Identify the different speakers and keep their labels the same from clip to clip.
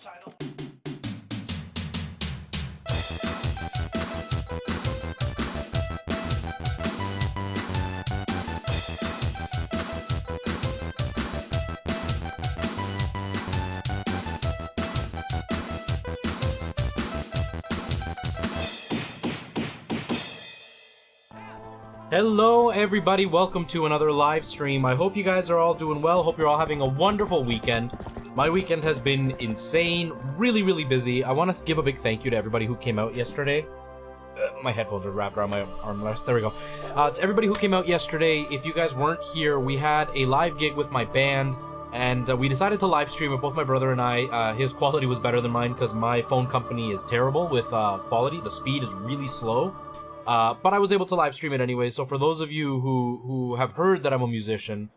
Speaker 1: Title.
Speaker 2: Hello everybody, welcome to another live stream. I hope you guys are all doing well, hope you're all having a wonderful weekend. My weekend has been insane, really busy. I want to give a big thank you to everybody who came out yesterday. My headphones are wrapped around my armrest, there we go. To everybody who came out yesterday, if you guys weren't here, we had a live gig with my band, and we decided to live stream it, both my brother and I. His quality was better than mine because my phone company is terrible with quality, the speed is really slow. But I was able to live stream it anyway, so for those of you who have heard that I'm a musician,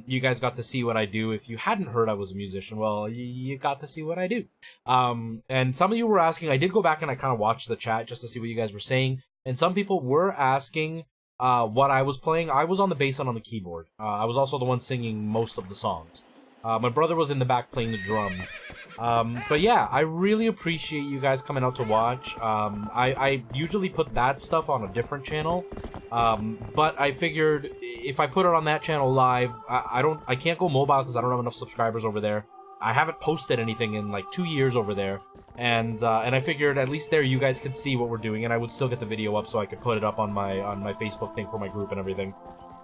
Speaker 2: you guys got to see what I do. If you hadn't heard I was a musician, well, you got to see what I do. And some of you were asking, I did go back and I kind of watched the chat just to see what you guys were saying, and some people were asking what I was playing. I was on the bass and on the keyboard. I was also the one singing most of the songs. My brother was in the back playing the drums. But yeah, I really appreciate you guys coming out to watch. I usually put that stuff on a different channel, but I figured if I put it on that channel live, I can't go mobile because I don't have enough subscribers over there. I haven't posted anything in like 2 years over there, and I figured at least there you guys could see what we're doing, and I would still get the video up so I could put it up on my Facebook thing for my group and everything.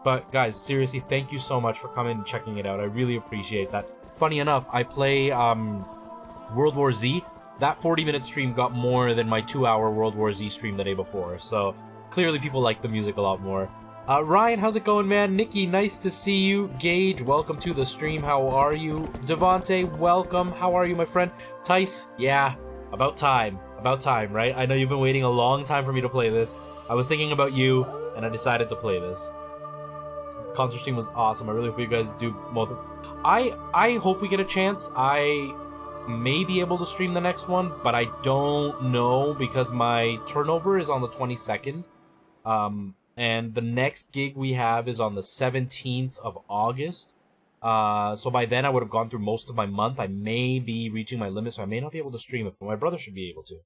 Speaker 2: But guys, seriously, thank you so much for coming and checking it out. I really appreciate that. Funny enough, I play World War Z. That 40-minute stream got more than my 2-hour World War Z stream the day before, so clearly people like the music a lot more. Ryan, how's it going, man? Nikki, nice to see you. Gage, welcome to the stream. How are you? Devonte, welcome. How are you, my friend? Tice, yeah, about time, right? I know you've been waiting a long time for me to play this. I was thinking about you, and I decided to play this. The concert stream was awesome. I really hope you guys do both. I hope we get a chance. I may be able to stream the next one, but I don't know because my turnover is on the 22nd. And the next gig we have is on the 17th of August. So by then I would have gone through most of my month. I may be reaching my limit, so I may not be able to stream it, but my brother should be able to.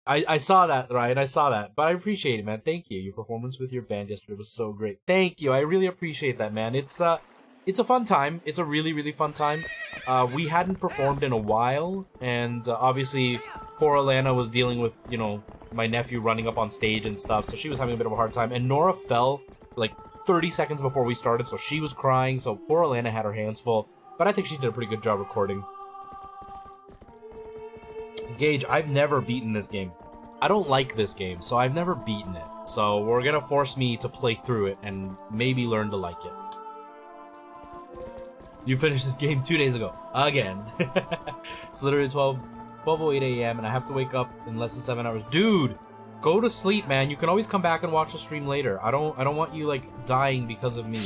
Speaker 2: I saw that, Ryan. I saw that. But I appreciate it, man. Thank you. Your performance with your band yesterday was so great. Thank you. I really appreciate that, man. It's a fun time. It's a really fun time. We hadn't performed in a while, and obviously poor Alana was dealing with, you know, my nephew running up on stage and stuff, so she was having a bit of a hard time. And Nora fell like 30 seconds before we started, so she was crying, so poor Alana had her hands full. But I think she did a pretty good job recording. Gage, I've never beaten this game. I don't like this game, so I've never beaten it. So we're gonna force me to play through it and maybe learn to like it. You finished this game 2 days ago. Again. It's literally 12:08 a.m. and I have to wake up in less than 7 hours. Dude, go to sleep, man. You can always come back and watch the stream later. I don't want you, like, dying because of me.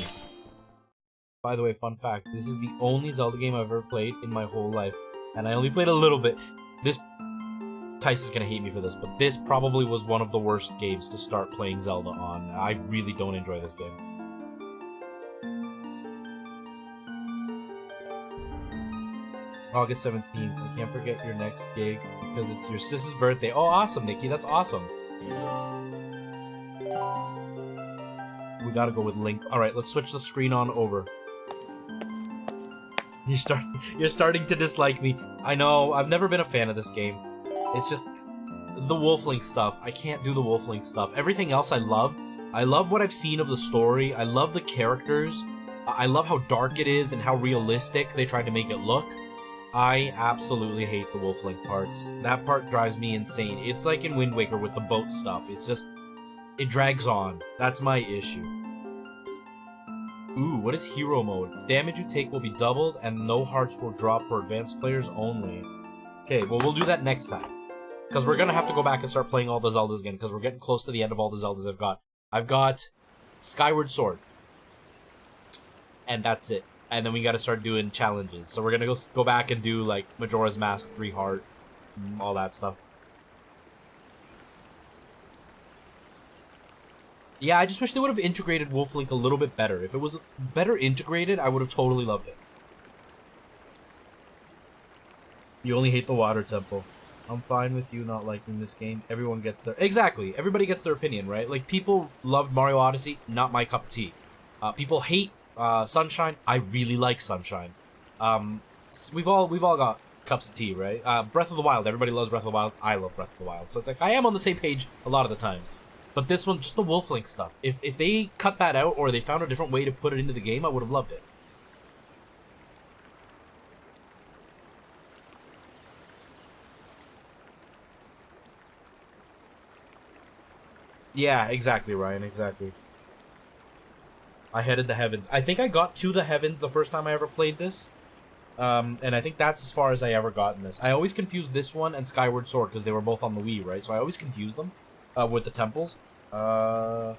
Speaker 2: By the way, fun fact, this is the only Zelda game I've ever played in my whole life. and I only played a little bit. This Tice is gonna hate me for this, but this probably was one of the worst games to start playing Zelda on. I really don't enjoy this game. August 17th. I can't forget your next gig because it's your sis's birthday. Oh, awesome, Nikki. That's awesome. We gotta go with Link. All right, let's switch the screen on over. You're starting to dislike me. I know. I've never been a fan of this game. It's just the Wolf-Link stuff. I can't do the Wolf-Link stuff. Everything else I love. I love what I've seen of the story. I love the characters. I love how dark it is and how realistic they tried to make it look. I absolutely hate the Wolf-Link parts. That part drives me insane. It's like in Wind Waker with the boat stuff. It's just... it drags on. That's my issue. Ooh, what is hero mode? The damage you take will be doubled and no hearts will drop for advanced players only. Okay, well, we'll do that next time. Because we're going to have to go back and start playing all the Zeldas again, because we're getting close to the end of all the Zeldas I've got. I've got Skyward Sword. And that's it. And then we got to start doing challenges. So we're going to go back and do, like, Majora's Mask, 3 Heart, all that stuff. Yeah, I just wish they would have integrated Wolf-Link a little bit better. If it was better integrated, I would have totally loved it. You only hate the water temple. I'm fine with you not liking this game. Everyone gets their... Exactly. Everybody gets their opinion, right? Like, people loved Mario Odyssey. Not my cup of tea. People hate Sunshine. I really like Sunshine. We've all got cups of tea, right? Breath of the Wild. Everybody loves Breath of the Wild. I love Breath of the Wild. So it's like, I am on the same page a lot of the times. But this one, just the Wolf-Link stuff. If they cut that out or they found a different way to put it into the game, I would have loved it. Yeah, exactly, Ryan, exactly. I headed the heavens. I think I got to the heavens the first time I ever played this. And I think that's as far as I ever got in this. I always confused this one and Skyward Sword because they were both on the Wii, right? So I always confuse them with the temples. I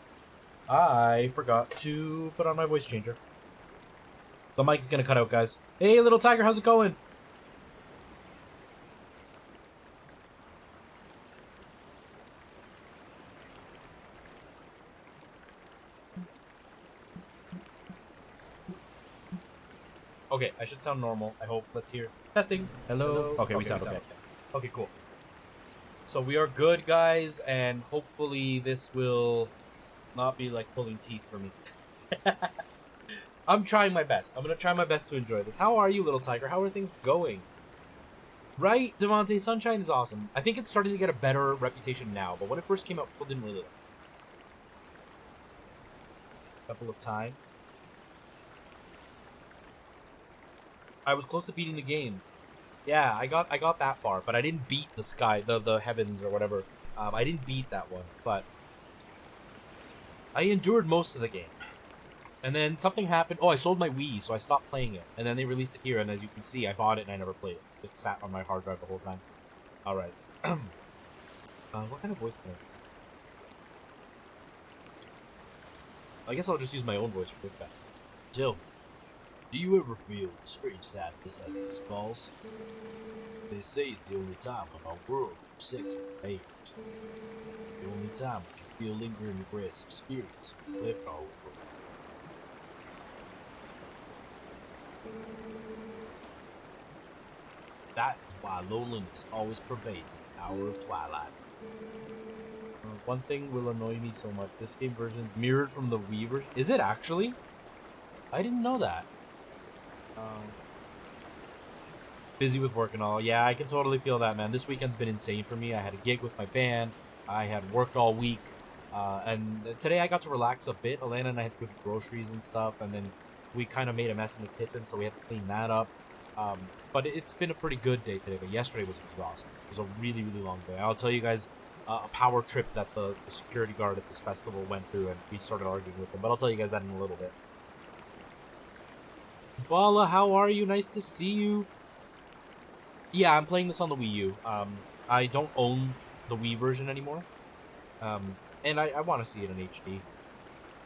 Speaker 2: forgot to put on my voice changer. The mic is gonna cut out, guys. Hey, little tiger, how's it going? Okay, I should sound normal. I hope. Let's hear. Testing. Hello. Okay, we sound okay. Okay, cool. So we are good, guys, and hopefully this will not be like pulling teeth for me. I'm trying my best. I'm gonna try my best to enjoy this. How are you, little tiger? How are things going? Right, Devontae, Sunshine is awesome. I think it's starting to get a better reputation now, but when it first came out, people didn't really like it. Couple of times. I was close to beating the game. Yeah, I got that far, but I didn't beat the heavens or whatever. I didn't beat that one, but I endured most of the game. And then something happened. Oh, I sold my Wii, so I stopped playing it. And then they released it here, and as you can see, I bought it and I never played it. Just sat on my hard drive the whole time. All right. What kind of voice can I guess I'll just use my own voice for this guy. Jill. Do you ever feel strange sadness as it falls? They say it's the only time in our world where sex behaves. The only time we can feel lingering regrets of spirits who left our world. That is why loneliness always pervades in the hour of twilight. One thing will annoy me so much. This game version is mirrored from the Wii version. Is it actually? I didn't know that. Busy with work and all. Yeah, I can totally feel that, man. This weekend's been insane for me. I had a gig with my band. I had worked all week. And today I got to relax a bit. Alana and I had to go get groceries and stuff. And then we kind of made a mess in the kitchen, so we had to clean that up. But it's been a pretty good day today. But yesterday was exhausting. It was a really, really long day. I'll tell you guys a power trip that the security guard at this festival went through. And we started arguing with him. But I'll tell you guys that in a little bit. Bala, how are you? Nice to see you. Yeah, I'm playing this on the Wii U. I don't own the Wii version anymore. And I want to see it in HD.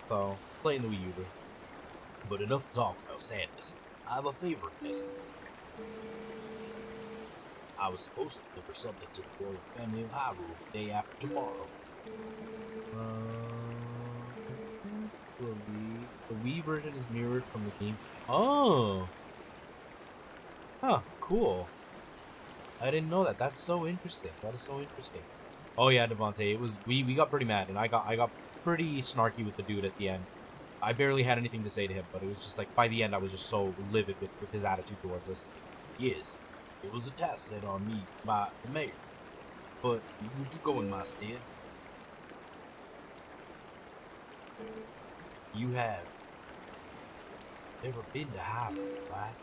Speaker 2: So, playing the Wii U. But enough talk about sadness. I have a favorite. I was supposed to deliver something to the royal family of Hyrule the day after tomorrow. The Wii version is mirrored from the game. Oh! Huh, cool. I didn't know that. That's so interesting. That is so interesting. Oh yeah, Devontae, it was we got pretty mad, and I got pretty snarky with the dude at the end. I barely had anything to say to him, but it was just like by the end I was just so livid with his attitude towards us. Yes, it was a task set on me by the mayor. But would you go in my stead? You have never been to Hyrule, right?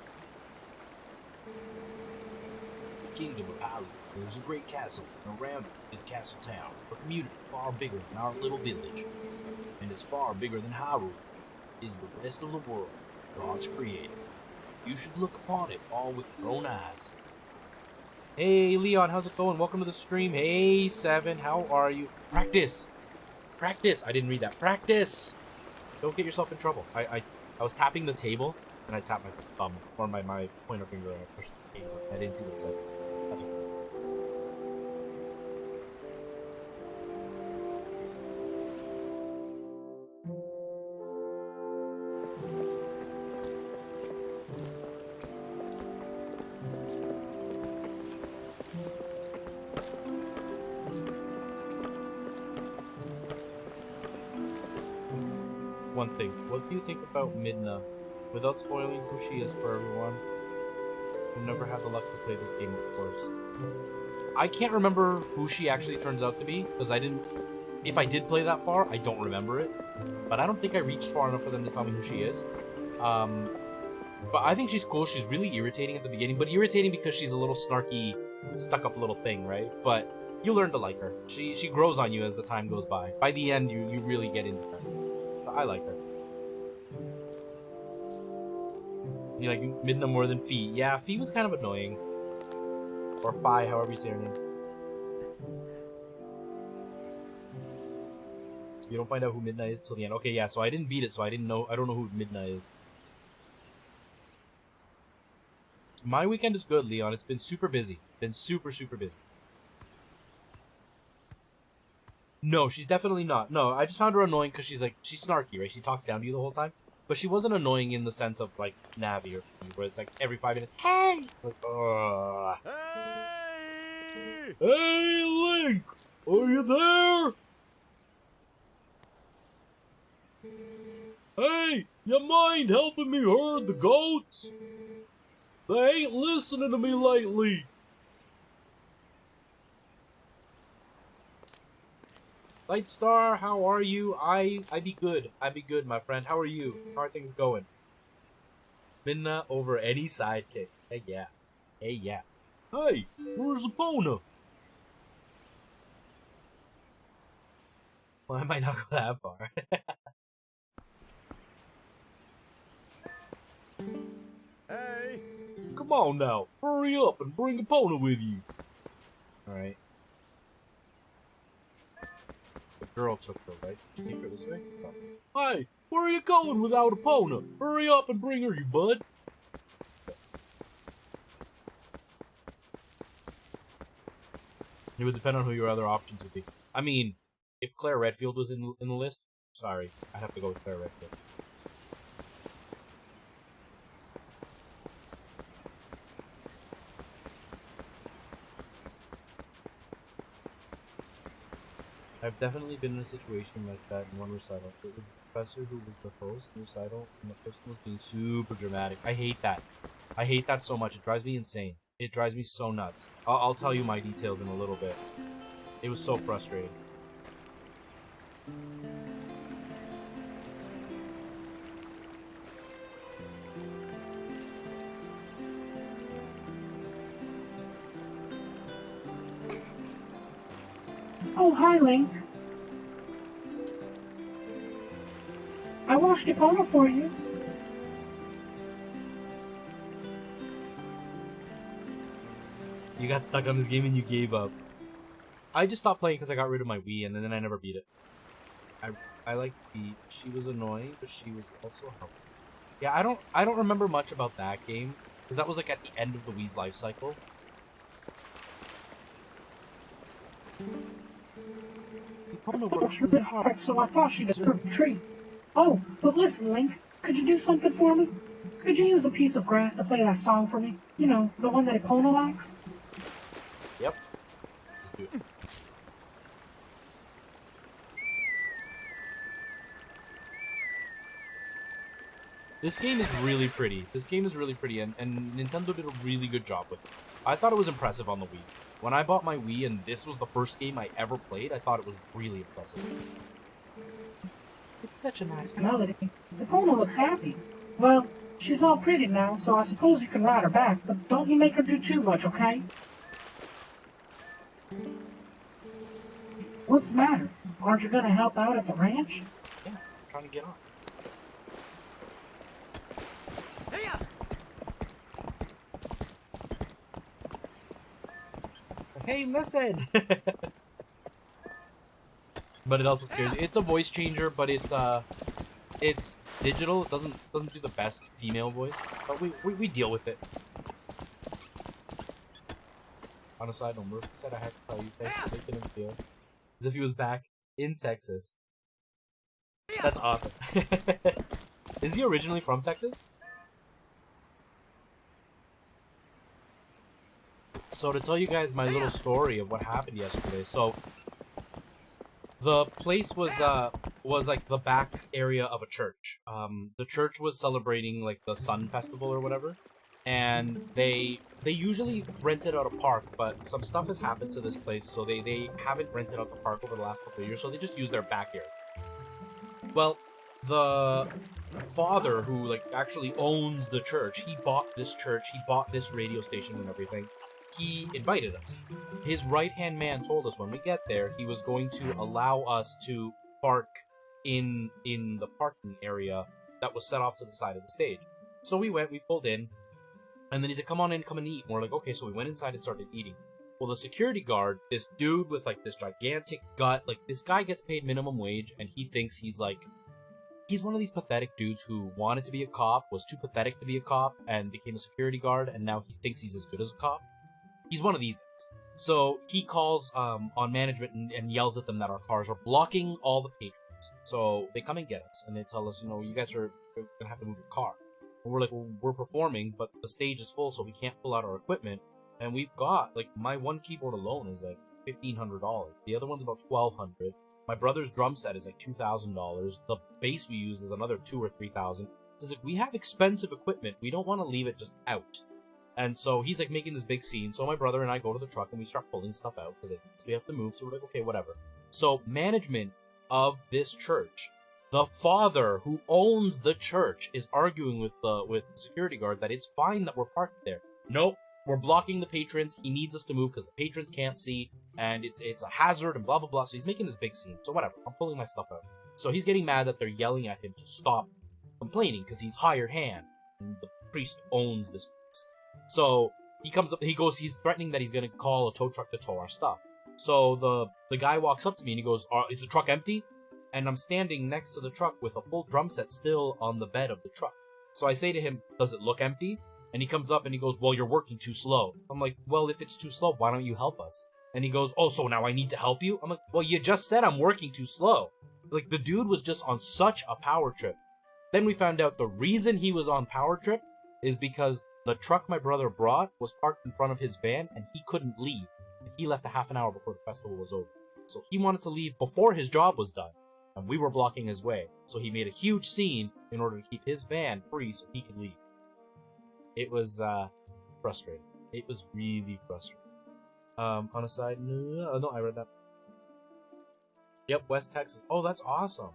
Speaker 2: Kingdom of Hyrule. There's a great castle, and around it is Castle Town, a community far bigger than our little village. And as far bigger than Hyrule is the rest of the world God's created. You should look upon it all with your own eyes. Hey, Leon, how's it going? Welcome to the stream. Hey, Seven, how are you? Practice! Practice! I didn't read that. Practice! Don't get yourself in trouble. I was tapping the table, and I tapped my thumb, or my pointer finger, and I pushed the table. I didn't see what it said. That's okay. One thing. What do you think about Midna? Without spoiling who she is for everyone. I've never had the luck to play this game, of course. I can't remember who she actually turns out to be, because I didn't... If I did play that far, I don't remember it. But I don't think I reached far enough for them to tell me who she is. But I think she's cool. She's really irritating at the beginning, but irritating because she's a little snarky, stuck-up little thing, right? But you learn to like her. She grows on you as the time goes by. By the end, you really get into her. I like her. You like Midna more than Fee. Yeah, Fee was kind of annoying. Or Fi, however you say her name. You don't find out who Midna is till the end. Okay, yeah, so I didn't beat it, so I don't know who Midna is. My weekend is good, Leon. It's been super busy. Been super, super busy. No, she's definitely not. No, I just found her annoying because she's snarky, right? She talks down to you the whole time. But she wasn't annoying in the sense of, like, Navi or Fee, where it's like every 5 minutes, hey! Like, ugh. Hey! Hey, Link! Are you there? Hey, you mind helping me herd the goats? They ain't listening to me lately. Lightstar, how are you? I be good. I be good, my friend. How are you? How are things going? Midna over any sidekick. Hey, yeah. Hey, yeah. Hey, where's Epona? Well, I might not go that far. Hey! Come on now. Hurry up and bring Epona with you. Alright. The girl took her, right? Take her this way? Oh. Hey, where are you going without Epona? Hurry up and bring her, you bud. It would depend on who your other options would be. I mean, if Claire Redfield was in the list, sorry, I'd have to go with Claire Redfield. I've definitely been in a situation like that in one recital. It was the professor who was the host in the recital, and the person was being super dramatic. I hate that. I hate that so much. It drives me insane. It drives me so nuts. I'll tell you my details in a little bit. It was so frustrating.
Speaker 1: Oh, hi, Link. I washed Epona for you.
Speaker 2: You got stuck on this game and you gave up. I just stopped playing because I got rid of my Wii and then I never beat it. I like Pete. She was annoying, but she was also helpful. Yeah, I don't remember much about that game because that was like at the end of the Wii's life cycle.
Speaker 1: Epona works really hard, so I thought she deserved a treat. Oh, but listen, Link, could you do something for me? Could you use a piece of grass to play that song for me? You know, the one that Epona likes?
Speaker 2: Yep. Let's do it. This game is really pretty. This game is really pretty, and Nintendo did a really good job with it. I thought it was impressive on the Wii. When I bought my Wii and this was the first game I ever played, I thought it was really impressive. It's such a nice
Speaker 1: Melody, Epona looks happy. Well, she's all pretty now, so I suppose you can ride her back, but don't you make her do too much, okay? What's the matter? Aren't you gonna help out at the ranch?
Speaker 2: Yeah, I'm trying to get on. Hey, listen! But it also scares you. It's a voice changer, but it's digital. It doesn't do the best female voice, but we deal with it. On a side note, Murphy said I had to tell you thanks for making him feel as if he was back in Texas. That's awesome. Is he originally from Texas? So to tell you guys my little story of what happened yesterday, so the place was like the back area of a church. The church was celebrating like the Sun Festival or whatever, and they usually rented out a park, but some stuff has happened to this place, so they haven't rented out the park over the last couple of years, so they just use their back area. Well, the father who like actually owns the church, he bought this church, he bought this radio station and everything. He invited us. His right-hand man told us when we get there, he was going to allow us to park in the parking area that was set off to the side of the stage. So we went, we pulled in, and then he said, come on in, come and eat. And we're like, okay, so we went inside and started eating. Well, the security guard, this dude with like this gigantic gut, like this guy gets paid minimum wage, and he thinks he's one of these pathetic dudes who wanted to be a cop, was too pathetic to be a cop, and became a security guard, and now he thinks he's as good as a cop. He's one of these guys. So he calls on management and yells at them that our cars are blocking all the patrons. So they come and get us, and they tell us, you know, you guys are going to have to move your car. And we're like, well, we're performing, but the stage is full, so we can't pull out our equipment. And we've got, like, my one keyboard alone is like $1,500. The other one's about $1,200. My brother's drum set is like $2,000. The bass we use is another $2,000 or $3,000. So it's like, we have expensive equipment. We don't want to leave it just out. And so he's like making this big scene. So my brother and I go to the truck and we start pulling stuff out because we have to move. So we're like, okay, whatever. So management of this church, the father who owns the church, is arguing with the security guard that it's fine that we're parked there. Nope, we're blocking the patrons. He needs us to move because the patrons can't see, and it's a hazard and blah blah blah. So he's making this big scene. So whatever, I'm pulling my stuff out. So he's getting mad that they're yelling at him to stop complaining because he's hired hand and the priest owns this place. So he comes up, he's threatening that he's gonna call a tow truck to tow our stuff. So the guy walks up to me and he goes, is the truck empty? And I'm standing next to the truck with a full drum set still on the bed of the truck. So I say to him, does it look empty? And he comes up and he goes, well, you're working too slow. I'm like, well, if it's too slow, why don't you help us? And he goes, oh, so now I need to help you? I'm like, well, you just said I'm working too slow. Like, the dude was just on such a power trip. Then we found out the reason he was on power trip is because the truck my brother brought was parked in front of his van and he couldn't leave. And he left a half an hour before the festival was over. So he wanted to leave before his job was done. And we were blocking his way. So he made a huge scene in order to keep his van free so he could leave. It was frustrating. It was really frustrating. On a side, no, I read that. Yep, West Texas. Oh, that's awesome.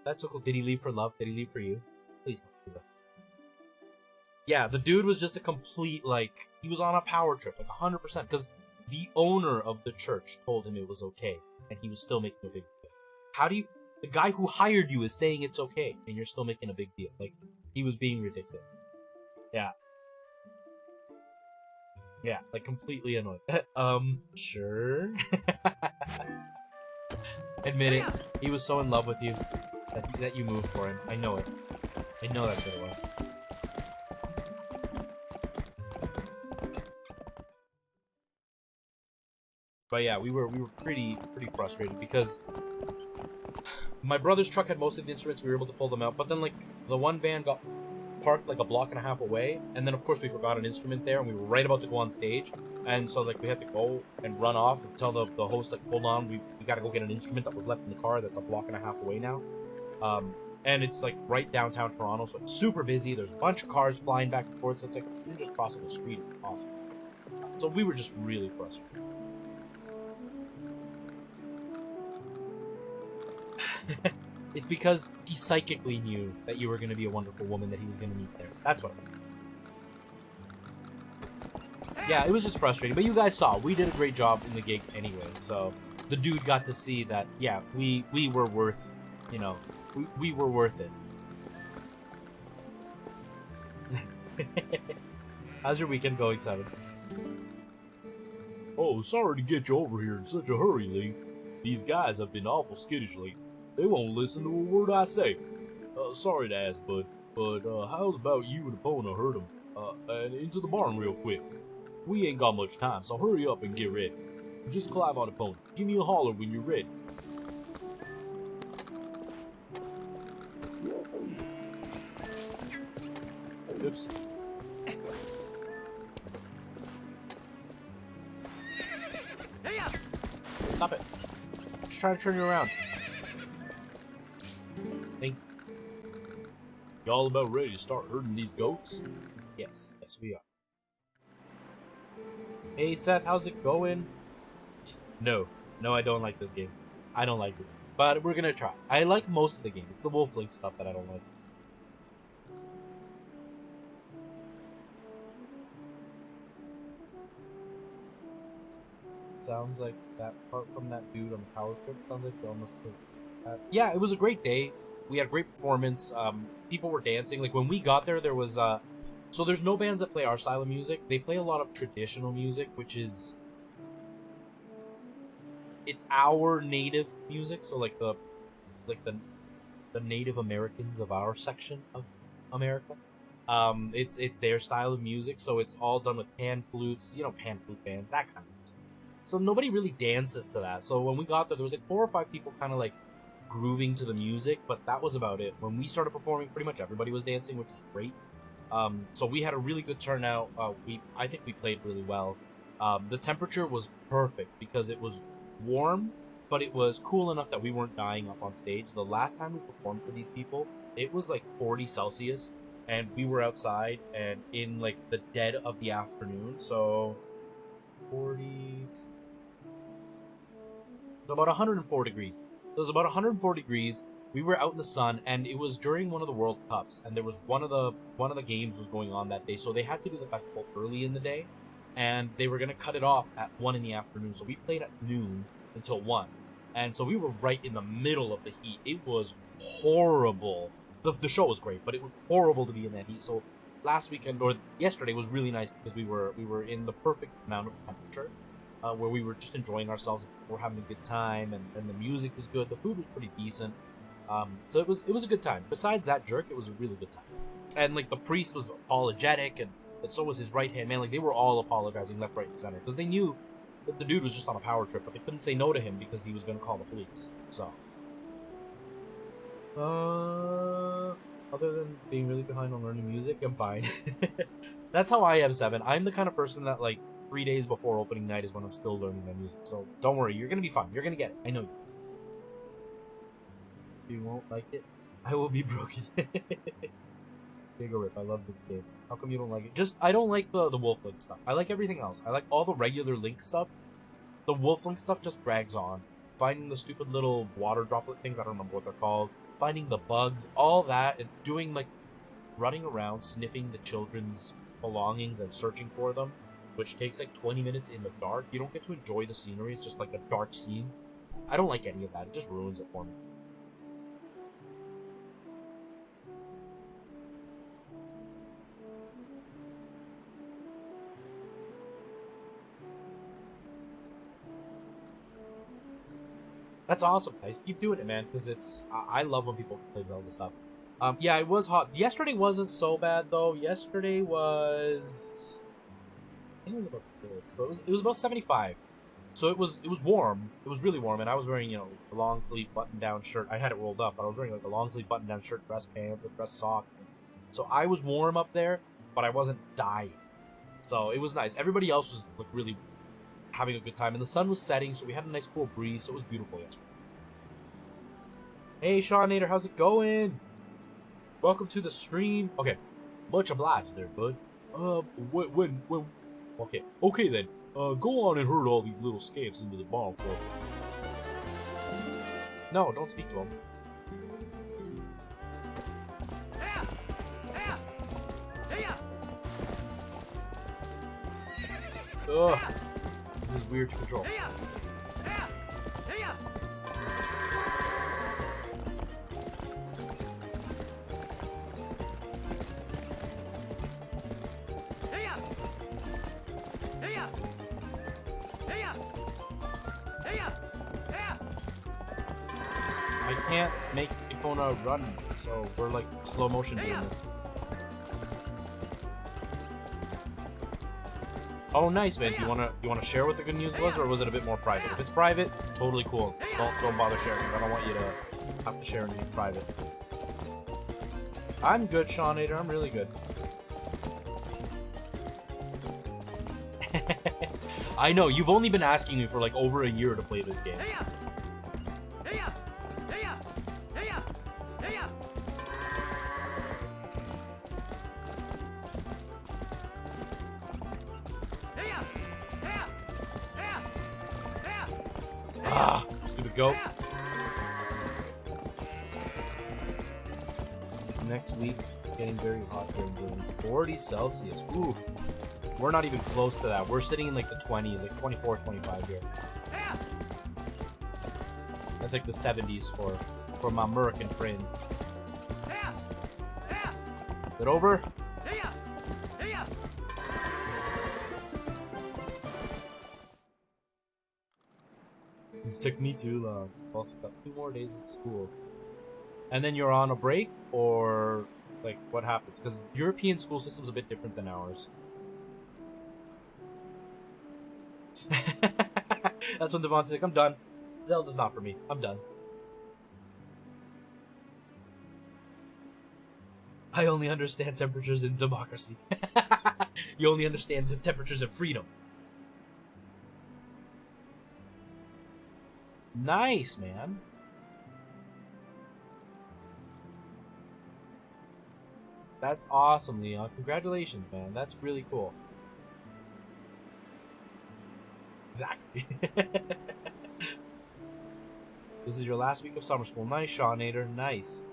Speaker 2: That's so cool. Did he leave for love? Did he leave for you? Please don't do that. Yeah, the dude was just a complete, like, he was on a power trip, like 100%, because the owner of the church told him it was okay, and he was still making a big deal. How do you, the guy who hired you is saying it's okay, and you're still making a big deal. Like, he was being ridiculous. Yeah. Yeah, like, completely annoying. Sure. Admit it, he was so in love with you that you moved for him. I know it. I know that's what it was. But yeah, we were pretty frustrated because my brother's truck had most of the instruments. We were able to pull them out, but then like the one van got parked like a block and a half away, and then of course we forgot an instrument there, and we were right about to go on stage, and so like we had to go and run off and tell the host like, hold on, we gotta go get an instrument that was left in the car that's a block and a half away now. And it's like right downtown Toronto, so it's super busy. There's a bunch of cars flying back and forth, so it's like you're just crossing the street is impossible. So we were just really frustrated. It's because he psychically knew that you were going to be a wonderful woman that he was going to meet there. That's what it was. Yeah, it was just frustrating. But you guys saw, we did a great job in the gig anyway. So the dude got to see that, yeah, we were worth, you know, we were worth it. How's your weekend going, Simon? Oh, sorry to get you over here in such a hurry, Link. These guys have been awful skittish lately. They won't listen to a word I say. Sorry to ask, bud, but how's about you and Epona herd them, and into the barn real quick? We ain't got much time, so hurry up and get ready. Just climb on Epona. Give me a holler when you're ready. Oops. Stop it. Just trying to turn you around. Thank you. Y'all about ready to start herding these goats? Yes, we are. Hey Seth, how's it going? No, I don't like this game. I don't like this game. But we're gonna try. I like most of the game. It's the Wolf Link stuff that I don't like. Sounds like that part from that dude on the power trip. Sounds like they almost yeah, it was a great day. We had a great performance. People were dancing. Like when we got there, there was so there's no bands that play our style of music. They play a lot of traditional music, which is it's our native music. So like the Native Americans of our section of America. It's their style of music. So it's all done with pan flutes, you know, pan flute bands, that kind of music. So nobody really dances to that. So when we got there, there was like 4 or 5 people kind of like grooving to the music, but that was about it. When we started performing, pretty much everybody was dancing, which was great. So we had a really good turnout. I think we played really well. The temperature was perfect because it was warm, but it was cool enough that we weren't dying up on stage. The last time we performed for these people, it was like 40 Celsius, and we were outside and in like the dead of the afternoon. So 40s. So about 104 degrees. It was about 104 degrees. We were out in the sun, and it was during one of the World Cups, and there was one of the games was going on that day, so they had to do the festival early in the day, and they were gonna cut it off at 1 in the afternoon. So we played at noon until 1, and so we were right in the middle of the heat. It was horrible. The show was great, but it was horrible to be in that heat. So last weekend or yesterday was really nice because we were in the perfect amount of temperature. Where we were just enjoying ourselves, we were having a good time, and the music was good, the food was pretty decent, so it was a good time. Besides that jerk, it was a really good time, and like the priest was apologetic, and so was his right hand man. Like they were all apologizing left, right, and center because they knew that the dude was just on a power trip, but they couldn't say no to him because he was going to call the police. So, other than being really behind on learning music, I'm fine. That's how I am, Seven. I'm the kind of person that like 3 days before opening night is when I'm still learning my music. So don't worry, you're gonna be fine. You're gonna get it. I know you. You won't like it. I will be broken. Big rip. I love this game. How come you don't like it? Just I don't like the Wolf Link stuff. I like everything else. I like all the regular Link stuff. The Wolf Link stuff just drags on. Finding the stupid little water droplet things. I don't remember what they're called. Finding the bugs. All that and doing like running around sniffing the children's belongings and searching for them, which takes like 20 minutes in the dark. You don't get to enjoy the scenery. It's just like a dark scene. I don't like any of that. It just ruins it for me. That's awesome, guys. Keep doing it, man, because it's I love when people play Zelda stuff. Yeah, it was hot. Yesterday wasn't so bad though. Yesterday was. I think it was about this. So it was about 75. So it was warm. It was really warm, and I was wearing, you know, a long sleeve button down shirt. I had it rolled up, but I was wearing like a long sleeve button down shirt, dress pants, and dress socks. So I was warm up there, but I wasn't dying. So it was nice. Everybody else was like really having a good time, and the sun was setting, so we had a nice cool breeze. So it was beautiful yesterday. Hey, Shawnator, how's it going? Welcome to the stream. Okay, much obliged there, bud. When, okay then. Go on and herd all these little scamps into the barn for me. No, don't speak to him. Ugh, this is weird to control. I can't make Ipona run, so we're like slow motion doing this. Oh, nice, man. Do you wanna share what the good news was, or was it a bit more private? If it's private, totally cool. Don't bother sharing. I don't want you to have to share anything private. I'm good, Shawnator. I'm really good. I know, you've only been asking me for like over a year to play this game. Ah, stupid goat. Next week, getting very hot here in Germany. 40 Celsius. Ooh. We're not even close to that. We're sitting in like the 20s, like 24, 25 here. That's like the 70s for my American friends. Is it over? It took me too long. Also got 2 more days of school. And then you're on a break, or like what happens? Because European school system's a bit different than ours. That's when Devon's like, I'm done. Zelda's not for me. I'm done. I only understand temperatures in democracy. You only understand the temperatures of freedom. Nice, man. That's awesome, Leon. Congratulations, man. That's really cool. Exactly. This is your last week of summer school. Nice, Shawnator. Nice.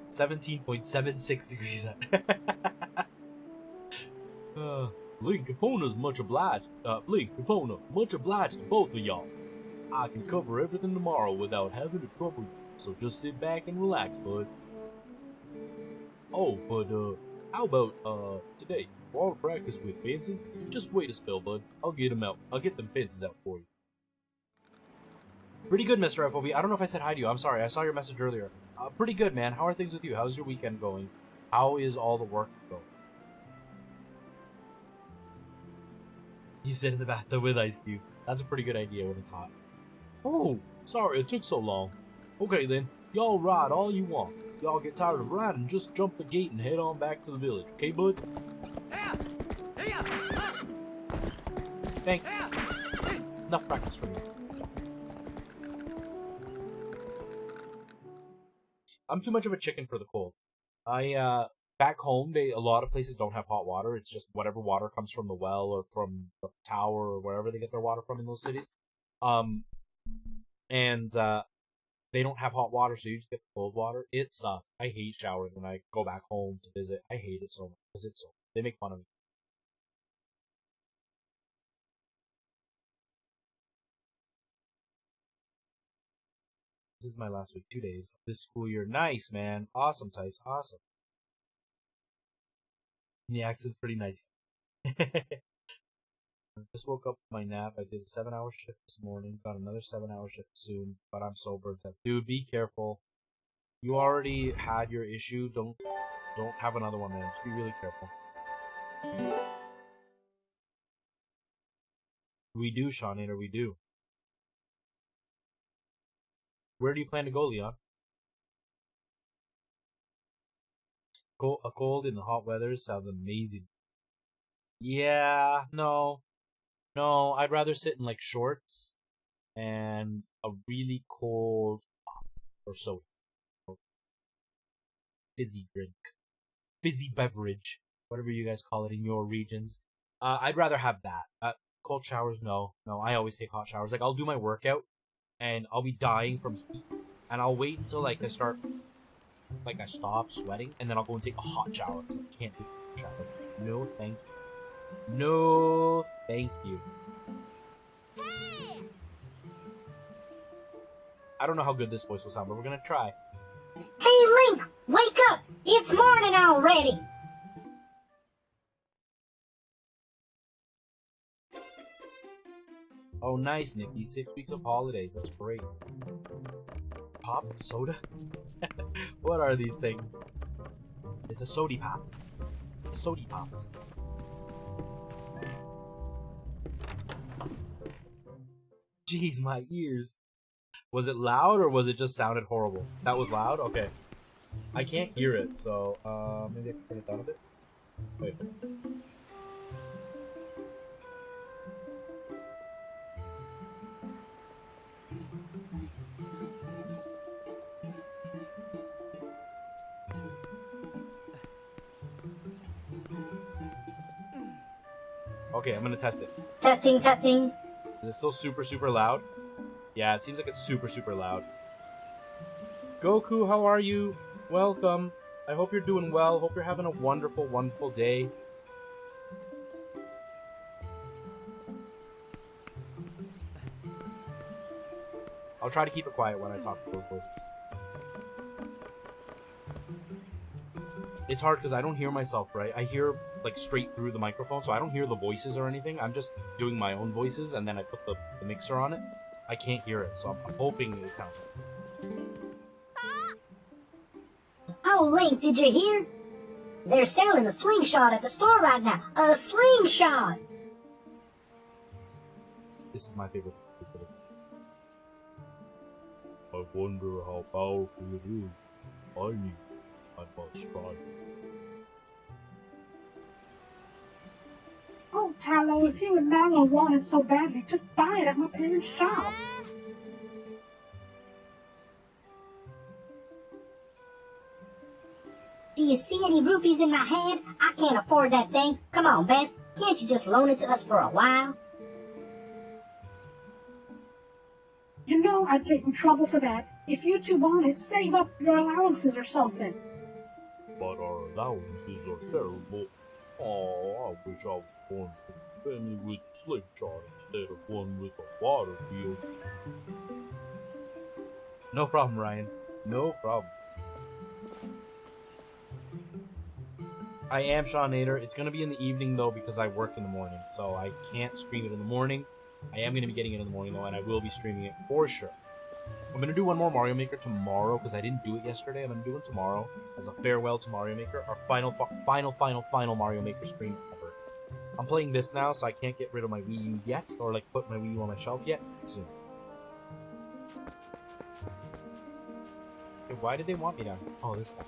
Speaker 2: 17.76 degrees out. Link Capona's much obliged. Link Capona, much obliged to both of y'all. I can cover everything tomorrow without having to trouble you, so just sit back and relax, bud. Oh, but how about today? Want to practice with fences? Just wait a spell, bud. I'll get them out. I'll get them fences out for you. Pretty good, Mr. FOV. I don't know if I said hi to you. I'm sorry. I saw your message earlier. Pretty good, man. How are things with you? How's your weekend going? How is all the work going? You sit in the bathtub with ice cube. That's a pretty good idea when it's hot. Oh, sorry it took so long. Okay then, y'all ride all you want. Y'all get tired of riding, just jump the gate and head on back to the village. Okay, bud? Thanks. Enough practice for me. I'm too much of a chicken for the cold. Back home, a lot of places don't have hot water. It's just whatever water comes from the well or from the tower or wherever they get their water from in those cities. They don't have hot water, so you just get the cold water. It sucks. I hate showering when I go back home to visit. I hate it so much because they make fun of me. This is my last week, 2 days of this school year. Nice, man. Awesome, Tice. Awesome. The accent's pretty nice. I just woke up from my nap. I did a 7-hour shift this morning. Got another 7-hour shift soon, but I'm so burnt out. Dude, be careful. You already had your issue. Don't have another one, man. Just be really careful. We do, Shawnator, we do. Where do you plan to go, Leon? A cold in the hot weather sounds amazing. Yeah, no. No, I'd rather sit in like shorts and a really cold or soda. Or fizzy drink. Fizzy beverage. Whatever you guys call it in your regions. I'd rather have that. Cold showers, no. No, I always take hot showers. Like, I'll do my workout and I'll be dying from heat. And I'll wait until like I stop sweating, and then I'll go and take a hot shower because I can't do a shower. No, thank you. No, thank you. I don't know how good this voice will sound, but we're gonna try.
Speaker 3: Hey, Link! Wake up! It's morning already!
Speaker 2: Oh, nice, Nikki. 6 weeks of holidays. That's great. Pop? Soda? What are these things? It's a sody pop. Sody pops. Jeez, my ears. Was it loud or was it just sounded horrible? That was loud? Okay. I can't hear it, so maybe I can turn it down a bit. Wait. Okay, I'm gonna test it.
Speaker 3: Testing, testing.
Speaker 2: Is it still super, super loud? Yeah, it seems like it's super, super loud. Goku, how are you? Welcome. I hope you're doing well. Hope you're having a wonderful, wonderful day. I'll try to keep it quiet when I talk to those voices. It's hard because I don't hear myself, right? I hear like straight through the microphone, so I don't hear the voices or anything. I'm just doing my own voices, and then I put the mixer on it. I can't hear it, so I'm hoping it sounds right.
Speaker 3: Oh, Link, did you hear? They're selling a slingshot at the store right now. A slingshot!
Speaker 2: This is my favorite thing for this. I wonder how powerful it is. I must try.
Speaker 1: Oh, Tallow, if you and Mallow want it so badly, just buy it at my parents' shop.
Speaker 3: Do you see any rupees in my hand? I can't afford that thing. Come on, Beth. Can't you just loan it to us for a while?
Speaker 1: You know I'd get in trouble for that. If you two want it, save up your allowances or something.
Speaker 4: But our allowances are terrible. Oh, I wish I was born with a family with a slingshot instead of one with a water wheel.
Speaker 2: No problem, Ryan. No problem. I am Shawnator. It's going to be in the evening, though, because I work in the morning. So I can't stream it in the morning. I am going to be getting it in the morning, though, and I will be streaming it for sure. I'm going to do one more Mario Maker tomorrow, because I didn't do it yesterday. I'm going to do it tomorrow as a farewell to Mario Maker. Our final Mario Maker stream ever. I'm playing this now, so I can't get rid of my Wii U yet, or, like, put my Wii U on my shelf yet. Soon. Okay, why did they want me down? Oh, this guy.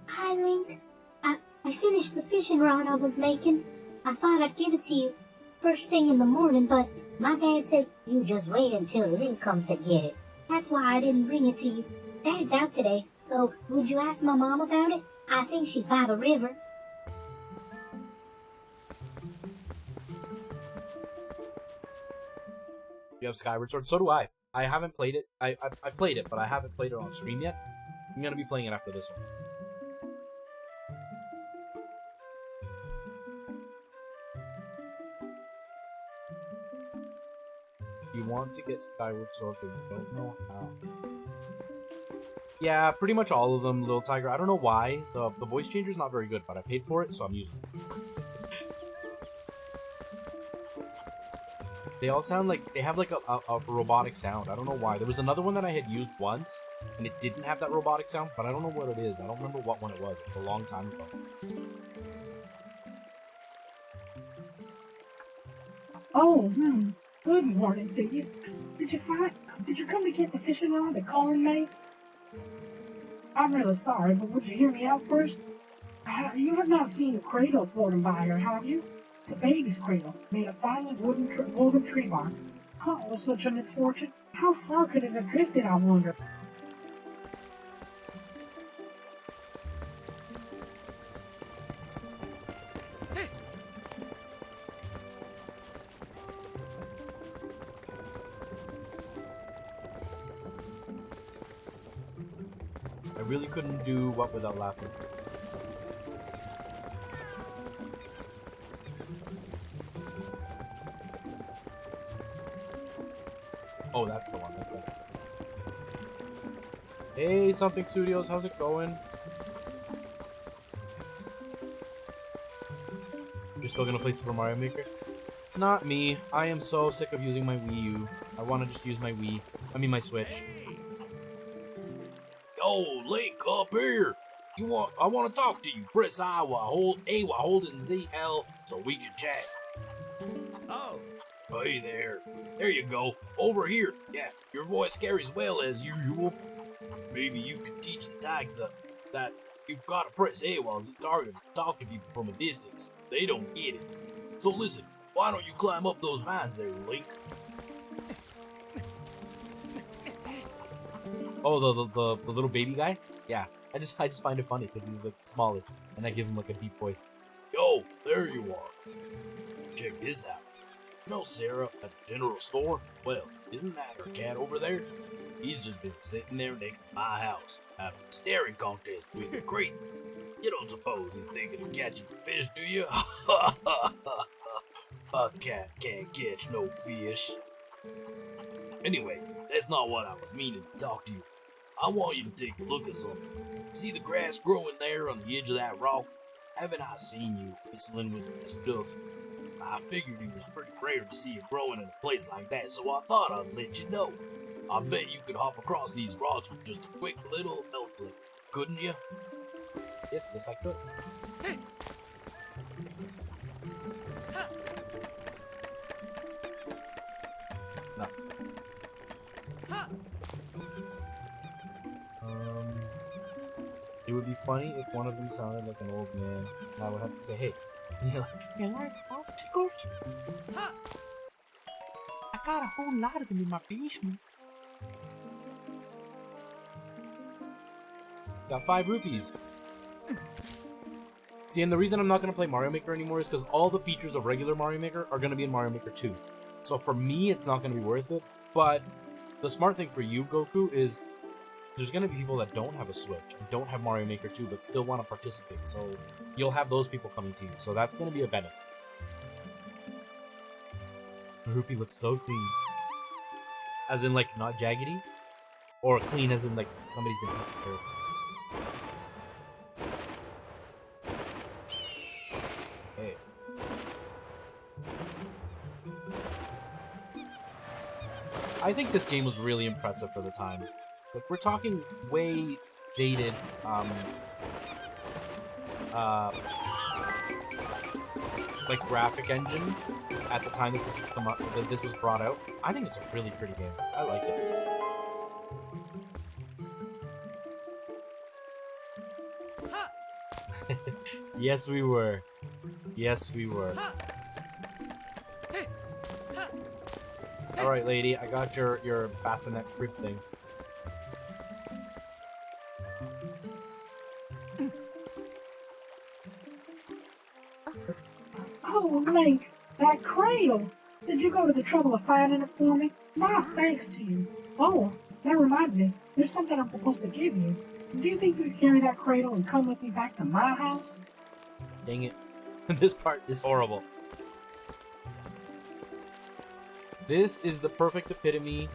Speaker 3: Hi, Link. I finished the fishing rod I was making. I thought I'd give it to you first thing in the morning, but my dad said you just wait until Link comes to get it. That's why I didn't bring it to you. Dad's out today, so would you ask my mom about it? I think she's by the river.
Speaker 2: You have Skyward Sword? So do I. I haven't played it. I played it, but I haven't played it on stream yet. I'm going to be playing it after this one. You want to get Skyward Sword, but you don't know how. Yeah, pretty much all of them, Little Tiger. I don't know why. The voice changer is not very good, but I paid for it, so I'm using it. They all sound like they have like a robotic sound. I don't know why. There was another one that I had used once, and it didn't have that robotic sound, but I don't know what it is. I don't remember what one it was. It was a long time ago.
Speaker 1: Oh, good morning to you. Did you come to get the fishing rod that Colin made? I'm really sorry, but would you hear me out first? You have not seen a cradle floating by here, have you? It's a baby's cradle, made of finely woven tree bark. Oh, it was such a misfortune. How far could it have drifted, I wonder?
Speaker 2: I really couldn't do what without laughing. Oh, that's the one. Okay. Hey, Something Studios, how's it going? You're still gonna play Super Mario Maker? Not me. I am so sick of using my Wii U. I want to just use my Wii. I mean my Switch.
Speaker 4: Yo, Link, up here. I want to talk to you. Press A while holding ZL so we can chat.
Speaker 5: Oh.
Speaker 4: Hey there. There you go. Over here. Yeah, your voice carries well as usual. Maybe you could teach the tags that you've got to press A while target to talk to people from a distance. They don't get it. So listen, why don't you climb up those vines there, Link?
Speaker 2: Oh, the little baby guy? Yeah, I just find it funny because he's the smallest, and I give him like a deep voice.
Speaker 4: Yo, there you are. Check this out. You know Sarah at the general store? Well, isn't that her cat over there? He's just been sitting there next to my house, having a staring contest with the crate. You don't suppose he's thinking of catching fish, do you? A cat can't catch no fish. Anyway, that's not what I was meaning to talk to you. I want you to take a look at something. See the grass growing there on the edge of that rock? Haven't I seen you whistling with that stuff? I figured it was pretty rare to see it growing in a place like that, so I thought I'd let you know. I bet you could hop across these rocks with just a quick little elf flick, couldn't you?
Speaker 2: Yes, I could. No. It would be funny if one of them sounded like an old man, and I would have to say, "Hey, you like popsicles? I got a whole lot of them in my basement. Got 5 rupees." See, and the reason I'm not going to play Mario Maker anymore is because all the features of regular Mario Maker are going to be in Mario Maker 2. So for me, it's not going to be worth it. But the smart thing for you, Goku, is there's going to be people that don't have a Switch and don't have Mario Maker 2 but still want to participate. So you'll have those people coming to you. So that's going to be a benefit. The rupee looks so clean. As in, like, not jaggedy? Or clean as in, like, somebody's been taking care of it. Hey. I think this game was really impressive for the time. Like, we're talking way dated, like, graphic engine at the time that this was brought out. I think it's a really pretty game. I like it. Yes, we were. Yes, we were. Alright, lady, I got your bassinet creep thing.
Speaker 1: Oh, Link, that cradle! Did you go to the trouble of finding it for me? My thanks to you. Oh, that reminds me, there's something I'm supposed to give you. Do you think you could carry that cradle and come with me back to my house?
Speaker 2: Dang it. This part is horrible. This is the perfect epitome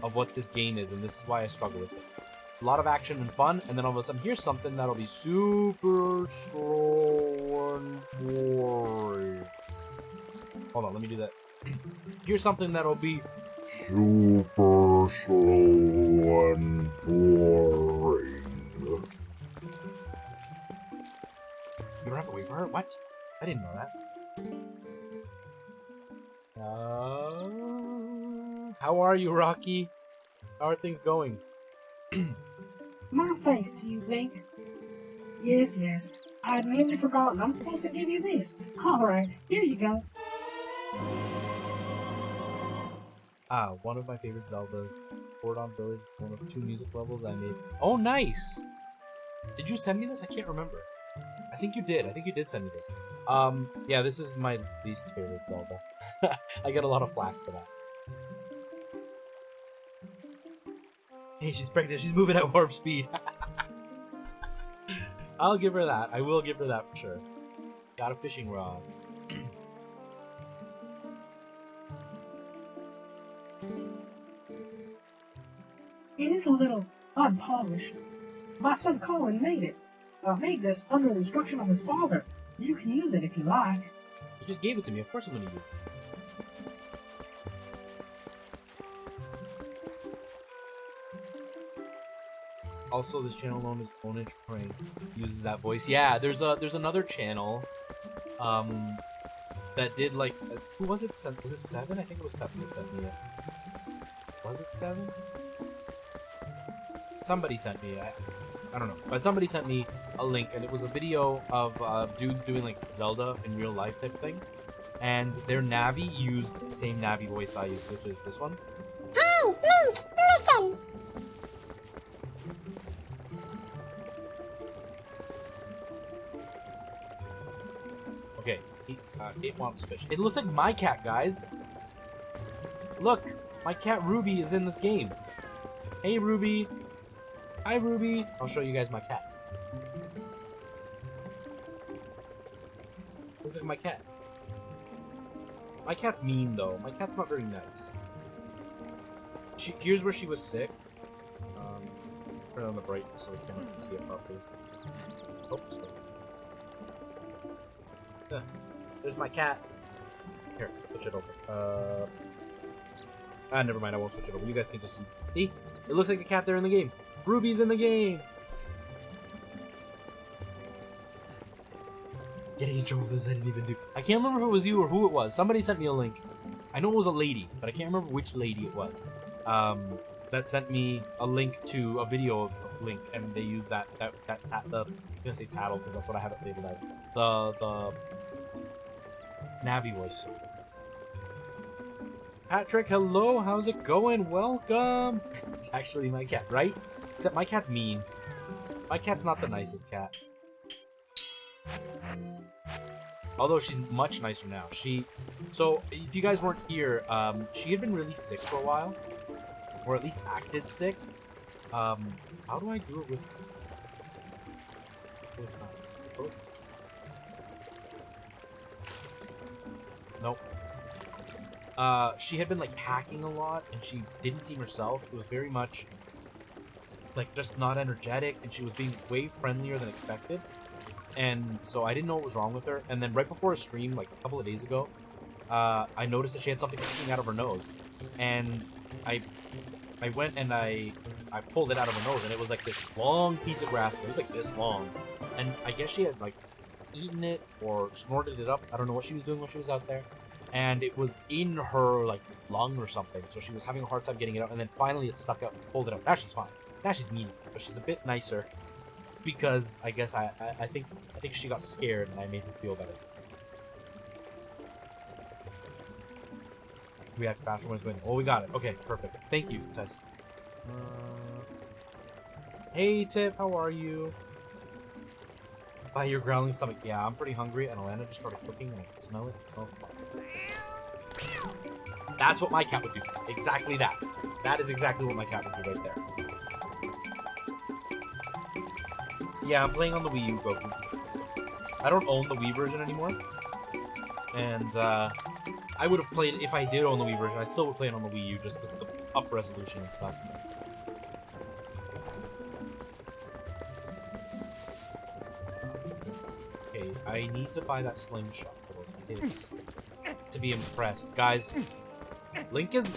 Speaker 2: of what this game is, and this is why I struggle with it. A lot of action and fun, and then all of a sudden, here's something that'll be super slow and boring. Hold on, let me do that. Here's something that'll be
Speaker 6: super slow and boring.
Speaker 2: You don't have to wait for her? What? I didn't know that. How are you, Rocky? How are things going?
Speaker 1: My thanks to you, Link. Yes, yes. I'd nearly forgotten. I'm supposed to give you this. Alright, here you go.
Speaker 2: One of my favorite Zeldas. Cordon Village, one of 2 music levels I made. Oh, nice! Did you send me this? I can't remember. I think you did. I think you did send me this. Yeah, this is my least favorite Zelda. I get a lot of flack for that. Hey, she's pregnant. She's moving at warp speed. I'll give her that. I will give her that for sure. Got a fishing rod.
Speaker 1: It is a little unpolished. My son Colin made it. Made this under the instruction of his father. You can use it if you like.
Speaker 2: You just gave it to me. Of course I'm going to use it. Also, this channel known as Bonage Prank uses that voice. Yeah, there's another channel, that did like, who was it? Was it 7? I think it was 7 that sent me it. Was it 7? Somebody sent me. I don't know, but somebody sent me a link, and it was a video of dudes doing like Zelda in real life type thing, and their Navi used the same Navi voice I use, which is this one.
Speaker 3: Hey, Link, listen!
Speaker 2: Okay, it wants fish. It looks like my cat, guys. Look, my cat Ruby is in this game. Hey, Ruby. Hi, Ruby. I'll show you guys my cat. Looks like my cat. My cat's mean, though. My cat's not very nice. Here's where she was sick. Turn on the brightness so the camera can see it properly. Oops. There's my cat. Here, switch it over. Never mind, I won't switch it over. You guys can just see. See? It looks like a cat there in the game. Ruby's in the game! Getting in trouble for this I didn't even do. I can't remember if it was you or who it was. Somebody sent me a link. I know it was a lady, but I can't remember which lady it was. That sent me a link to a video of Link, and they used the I'm gonna say tattle because that's what I have it labeled as. The Navi voice. Patrick, hello, how's it going? Welcome! It's actually my cat, right? Except my cat's mean. My cat's not the nicest cat. Although she's much nicer now. So, if you guys weren't here, she had been really sick for a while. Or at least acted sick. How do I do it with nope. She had been like hacking a lot, and she didn't seem herself. It was very much like just not energetic, and she was being way friendlier than expected. And so I didn't know what was wrong with her. And then right before a stream, like a couple of days ago, I noticed that she had something sticking out of her nose, and I went and I pulled it out of her nose, and it was like this long piece of grass. It was like this long, and I guess she had like eaten it or snorted it up. I don't know what she was doing when she was out there, and it was in her like lung or something. So she was having a hard time getting it out, and then finally it stuck out. Pulled it out. Now she's fine. Now she's mean, but she's a bit nicer because I guess I think she got scared, and I made her feel better. We have faster ones going. Oh, we got it. Okay, perfect. Thank you, Tess. Hey, Tiff, how are you? By your growling stomach. Yeah, I'm pretty hungry, and Alana just started cooking, and I can smell it. It smells fun. That's what my cat would do. Exactly that. That is exactly what my cat would do right there. Yeah, I'm playing on the Wii U, Goku. I don't own the Wii version anymore, and I would have played it if I did own the Wii version. I still would play it on the Wii U just because of the up resolution and stuff. Okay, I need to buy that slingshot for those kids. to be impressed. Guys, Link is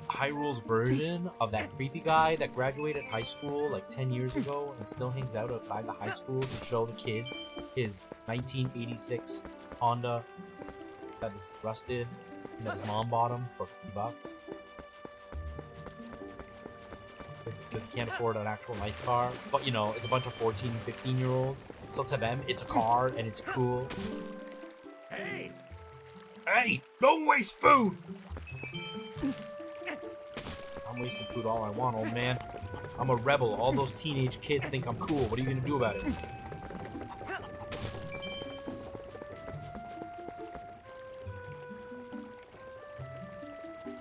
Speaker 2: Hyrule's version of that creepy guy that graduated high school like 10 years ago and still hangs out outside the high school to show the kids his 1986 Honda that is rusted and that his mom bought him for $50. Because he can't afford an actual nice car. But, you know, it's a bunch of 14, 15-year-olds. So to them, it's a car and it's cool.
Speaker 5: Hey!
Speaker 2: Hey, don't waste food! I'm wasting food all I want, old man. I'm a rebel. All those teenage kids think I'm cool. What are you gonna do about it?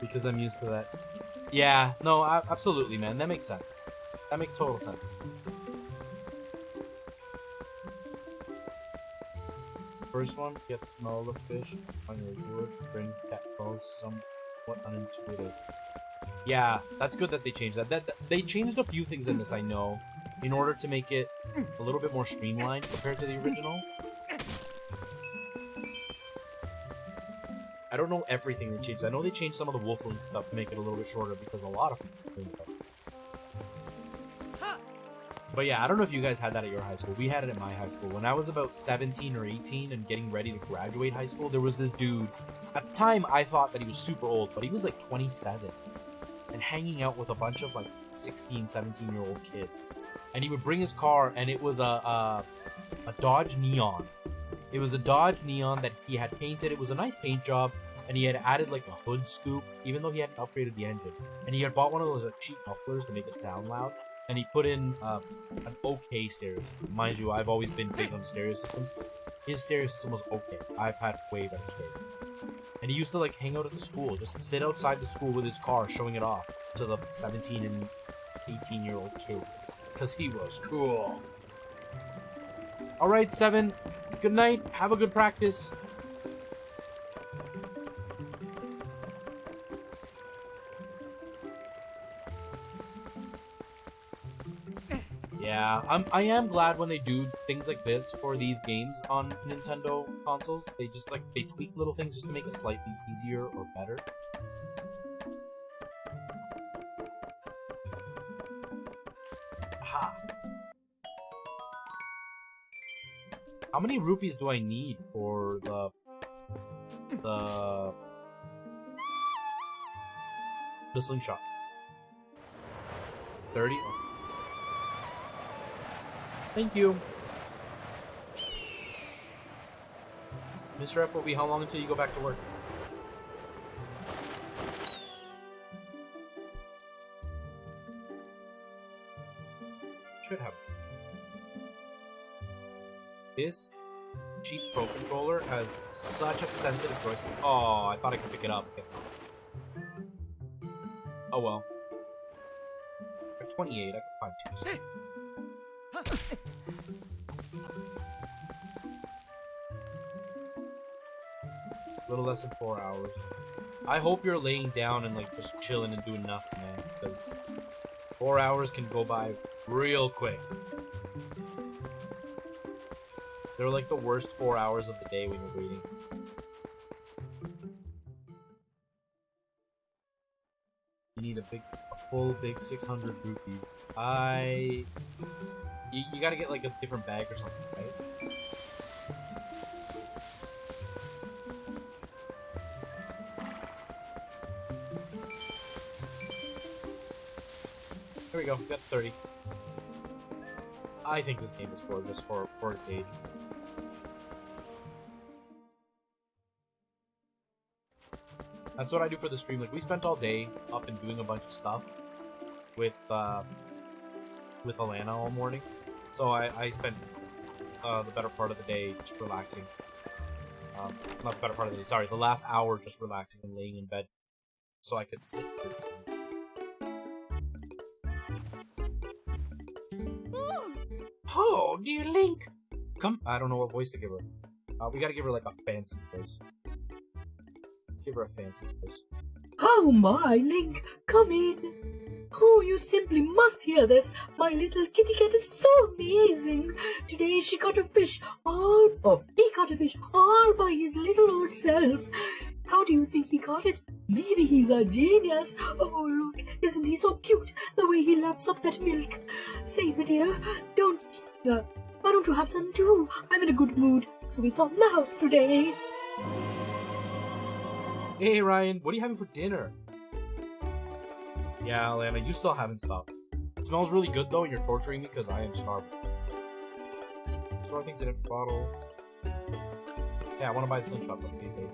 Speaker 2: Because I'm used to that. Yeah, no, absolutely, man. That makes sense. That makes total sense. First one, get the smell of the fish on your wood, bring that both somewhat unintuitive. Yeah, that's good that they changed that. They changed a few things in this, I know, in order to make it a little bit more streamlined compared to the original. I don't know everything they changed. I know they changed some of the Wolfling stuff to make it a little bit shorter because a lot of people cleaned it up. But yeah, I don't know if you guys had that at your high school. We had it at my high school. When I was about 17 or 18 and getting ready to graduate high school, there was this dude. At the time, I thought that he was super old, but he was like 27 and hanging out with a bunch of like 16, 17-year-old kids. And he would bring his car, and it was a Dodge Neon. It was a Dodge Neon that he had painted. It was a nice paint job, and he had added like a hood scoop, even though he hadn't upgraded the engine. And he had bought one of those cheap mufflers to make it sound loud. And he put in an okay stereo system. Mind you, I've always been big on stereo systems. His stereo system was okay. I've had way better stereo systems. And he used to like hang out at the school, just sit outside the school with his car, showing it off to the 17 and 18-year-old kids. Because he was cool. Alright, 7. Good night. Have a good practice. Yeah, I am glad when they do things like this for these games on Nintendo consoles. They just like they tweak little things just to make it slightly easier or better. Aha. How many rupees do I need for the slingshot? 30? Oh. Thank you. Mr. FOV, how long until you go back to work? Should have. This cheap Pro controller has such a sensitive joystick. Oh, I thought I could pick it up. Guess not. Oh well. I have 28. I can find 2. A little less than 4 hours. I hope you're laying down and like just chilling and doing nothing, man. Because 4 hours can go by real quick. They're like the worst 4 hours of the day when you're waiting. You need a full big 600 rupees. You gotta get like a different bag or something, right? There we go, we got 30. I think this game is gorgeous for its age. That's what I do for the stream. Like, we spent all day up and doing a bunch of stuff with Alana all morning. So I spent the better part of the day just relaxing. Not the better part of the day, sorry, the last hour just relaxing and laying in bed so I could sit for this. Oh, dear Link! Come, I don't know what voice to give her. We gotta give her like a fancy voice. Let's give her a fancy voice.
Speaker 1: Oh my, Link, come in. Oh, you simply must hear this. My little kitty cat is so amazing. Today she caught a fish he caught a fish all by his little old self. How do you think he caught it? Maybe he's a genius. Oh, look, isn't he so cute? The way he laps up that milk. Say, my dear, why don't you have some too? I'm in a good mood, so it's on the house today.
Speaker 2: Hey Ryan, what are you having for dinner? Yeah, Lana, you still haven't stopped. It smells really good though, and you're torturing me because I am starving. Store things in a bottle. Yeah, I want to buy the slingshot from these days.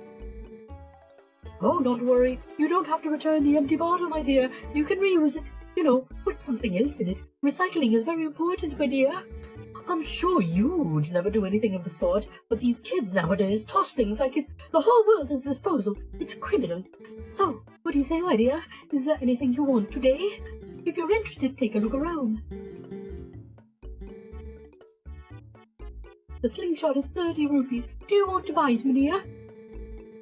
Speaker 1: Oh, don't worry. You don't have to return the empty bottle, my dear. You can reuse it. You know, put something else in it. Recycling is very important, my dear. I'm sure you'd never do anything of the sort, but these kids nowadays toss things like the whole world is disposal. It's criminal. So, what do you say, my dear? Is there anything you want today? If you're interested, take a look around. The slingshot is 30 rupees. Do you want to buy it, my dear?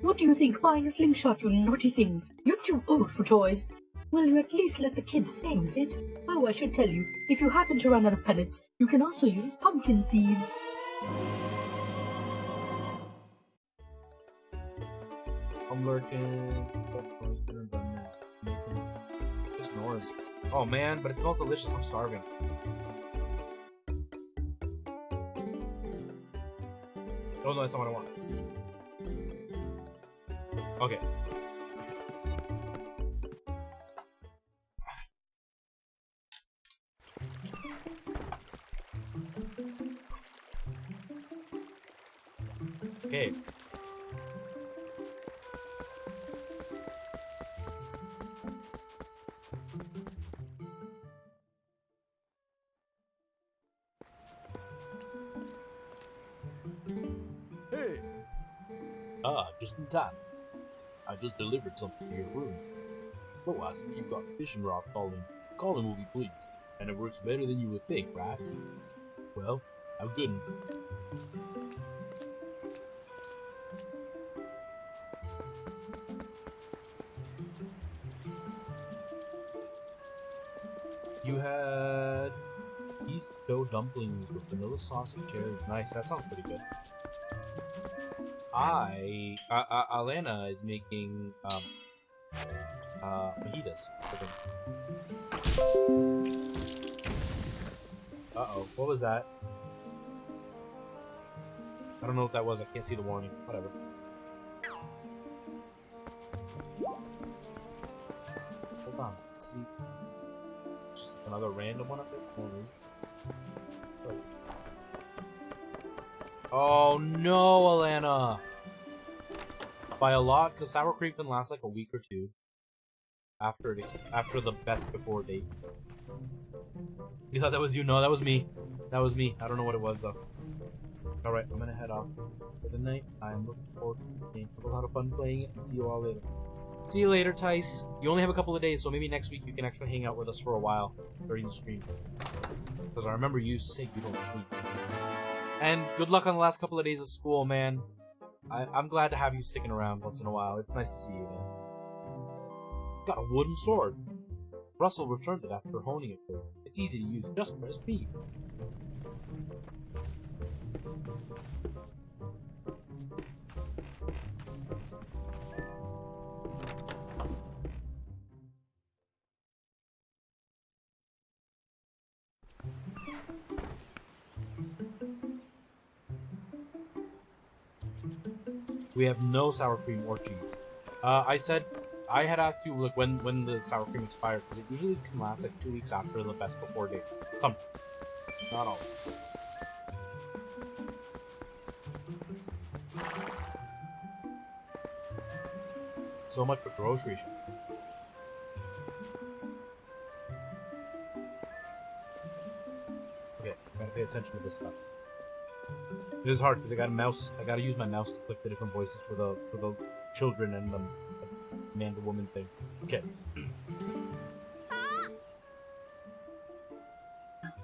Speaker 1: What do you think, buying a slingshot, you naughty thing? You're too old for toys. Will you at least let the kids play with it? Oh, I should tell you, if you happen to run out of pellets, you can also use pumpkin seeds.
Speaker 2: I'm lurking. Just Nora's. Oh man, but it smells delicious. I'm starving. Oh no, that's not what I want. Okay. Okay.
Speaker 5: Hey.
Speaker 4: Ah, just in time. I just delivered something to your room. Oh, I see you got a fishing rod, Colin. Colin will be pleased, and it works better than you would think, right? Well, how good.
Speaker 2: You had East dough dumplings with vanilla sauce and cherries. Nice, that sounds pretty good. Alana is making fajitas for them. Uh-oh, what was that? I don't know what that was, I can't see the warning. Whatever. Hold on, let's see. Just another random one up there? Oh no, Alana! By a lot, because sour cream can last like a week or two after the best before date. You thought that was you? No, that was me. That was me. I don't know what it was though. Alright, I'm gonna head off for the night. I'm looking forward to this game. Have a lot of fun playing it, and see you all later. See you later, Tice. You only have a couple of days, so maybe next week you can actually hang out with us for a while during the stream. Because I remember you say you don't sleep. And good luck on the last couple of days of school, man. I'm glad to have you sticking around once in a while. It's nice to see you again. Got a wooden sword. Russell returned it after honing it for him. It's easy to use. Just press B. We have no sour cream or cheese. I had asked you like when the sour cream expired because it usually can last like 2 weeks after the best before date. Sometimes, not always. So much for grocery shopping. Okay, gotta pay attention to this stuff. It is hard because I got a mouse. I gotta use my mouse to click the different voices for the children and the man to woman thing. Okay.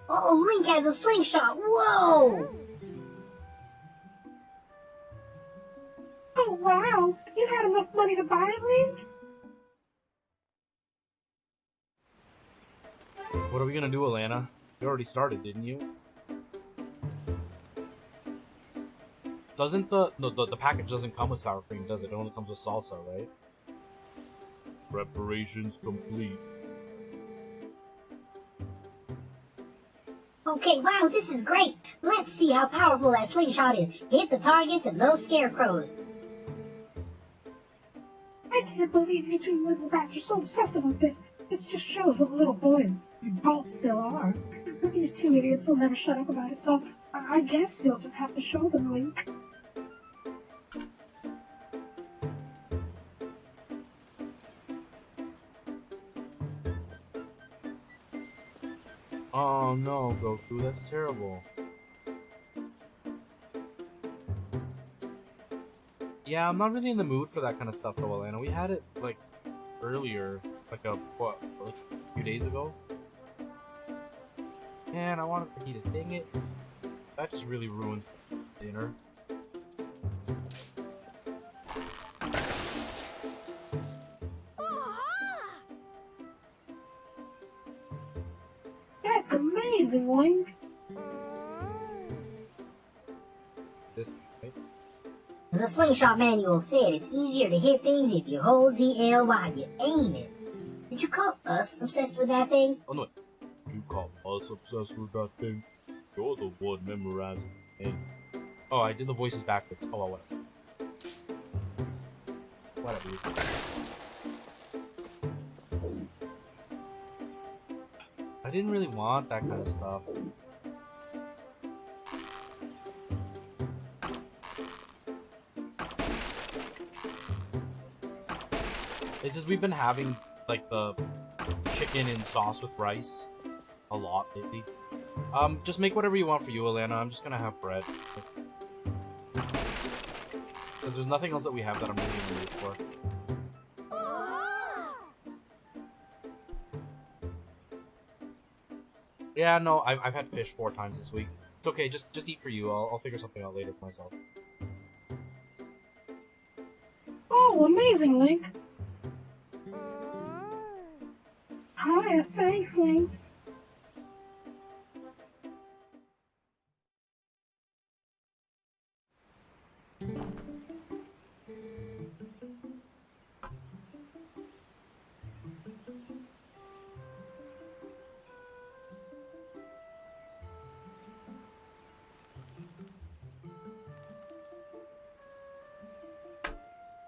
Speaker 3: Oh, Link has a slingshot. Whoa!
Speaker 1: Oh, wow. You had enough money to buy it, Link?
Speaker 2: What are we gonna do, Alana? You already started, didn't you? Doesn't the package doesn't come with sour cream, does it? It only comes with salsa, right?
Speaker 4: Preparations complete.
Speaker 3: Okay, wow, this is great. Let's see how powerful that slingshot is. Hit the targets and those scarecrows.
Speaker 1: I can't believe you two little rats are so obsessed about this. It just shows what little boys you both still are. These two idiots will never shut up about it, so I guess you'll just have to show them, Link.
Speaker 2: Oh no, Goku, that's terrible. Yeah, I'm not really in the mood for that kind of stuff though, Alana. We had it, like, earlier, like a few days ago? Man, I wanted fajitas, dang it. That just really ruins dinner.
Speaker 1: That's amazing, Link.
Speaker 2: It's this guy, right?
Speaker 3: The slingshot manual said it's easier to hit things if you hold ZL while you aim it. Did you call us obsessed with that thing?
Speaker 4: Oh no, you call us obsessed with that thing? You're the one memorizing it.
Speaker 2: Oh, I did the voices backwards. Oh, well, whatever. Whatever. I didn't really want that kind of stuff. It's just we've been having, like, the chicken and sauce with rice a lot lately. Just make whatever you want for you, Alana. I'm just gonna have bread. Because there's nothing else that we have that I'm really in the mood for. Yeah, no, I've had fish 4 times this week. It's okay, just eat for you. I'll figure something out later for myself.
Speaker 1: Oh, amazing, Link. Hi, thanks, Link.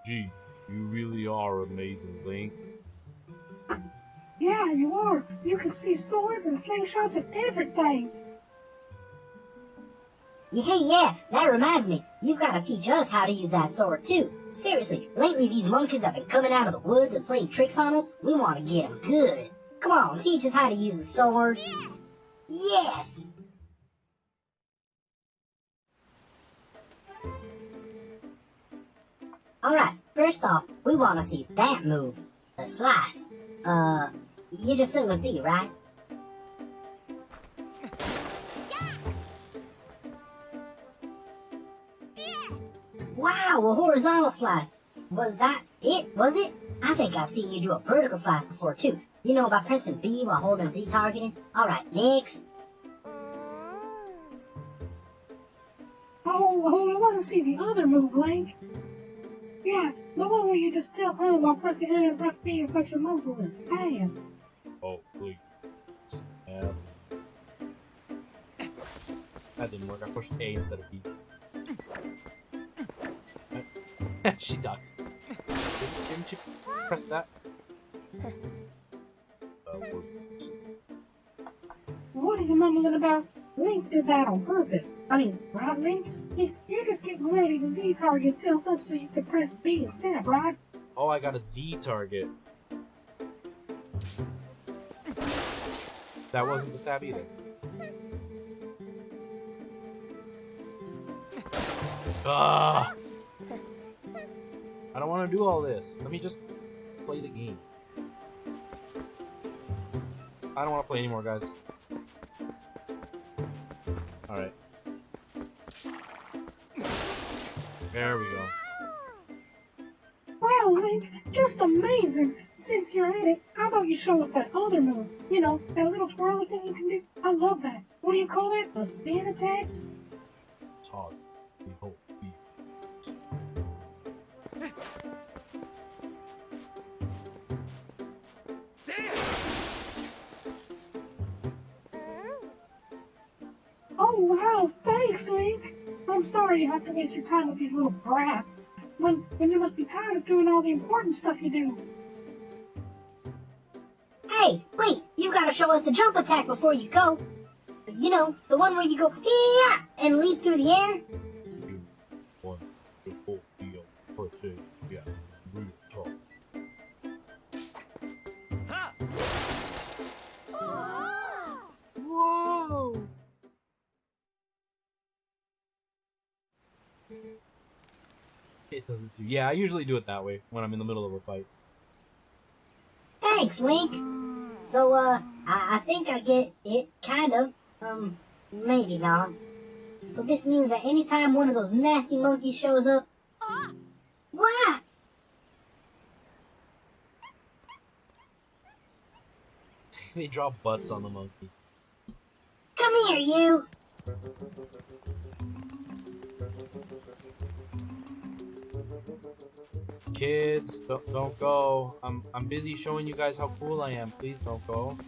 Speaker 4: Gee, you really are amazing, Link.
Speaker 1: Yeah, you are. You can see swords and slingshots and everything.
Speaker 3: Yeah, that reminds me. You've got to teach us how to use that sword, too. Seriously, lately these monkeys have been coming out of the woods and playing tricks on us. We want to get them good. Come on, teach us how to use a sword. Yes! Alright, first off, we want to see that move. The slice. You just sing with B, right? Wow, a horizontal slice. Was that it? Was it? I think I've seen you do a vertical slice before too. You know, by pressing B while holding Z targeting. Alright, next.
Speaker 1: Oh, I want to see the other move, Link. Yeah, the one where you just tilt on while pressing A and press B and flex your muscles and stand.
Speaker 4: Oh, please.
Speaker 2: Yeah. That didn't work. I pushed A instead of B. She ducks. Didn't you press that?
Speaker 1: What are you mumbling about? Link did that on purpose. I mean, right, Link? You're just getting ready to Z-target tilt up so you can press B and stab, right?
Speaker 2: Oh, I got a Z target. That wasn't the stab either. Ah! I don't want to do all this. Let me just play the game. I don't want to play anymore, guys. Alright. There we go.
Speaker 1: Wow, Link, just amazing. Since you're at it, I about you show us that other move? You know, that little twirly thing you can do? I love that. What do you call it? A spin attack?
Speaker 4: It's hard. We hope we.
Speaker 1: Oh, wow, thanks, Link. I'm sorry you have to waste your time with these little brats. When you must be tired of doing all the important stuff you do.
Speaker 3: Hey, wait, you've got to show us the jump attack before you go. You know, the one where you go, yeah, and leap through the air.
Speaker 4: 1, just hold the person. Yeah, real talk.
Speaker 2: Whoa! It doesn't do. Yeah, I usually do it that way when I'm in the middle of a fight.
Speaker 3: Thanks, Link. So, I think I get it, kind of. Maybe not. So this means that anytime one of those nasty monkeys shows up... What?
Speaker 2: They draw butts on the monkey.
Speaker 3: Come here, you!
Speaker 2: Kids, don't go. I'm busy showing you guys how cool I am. Please don't go.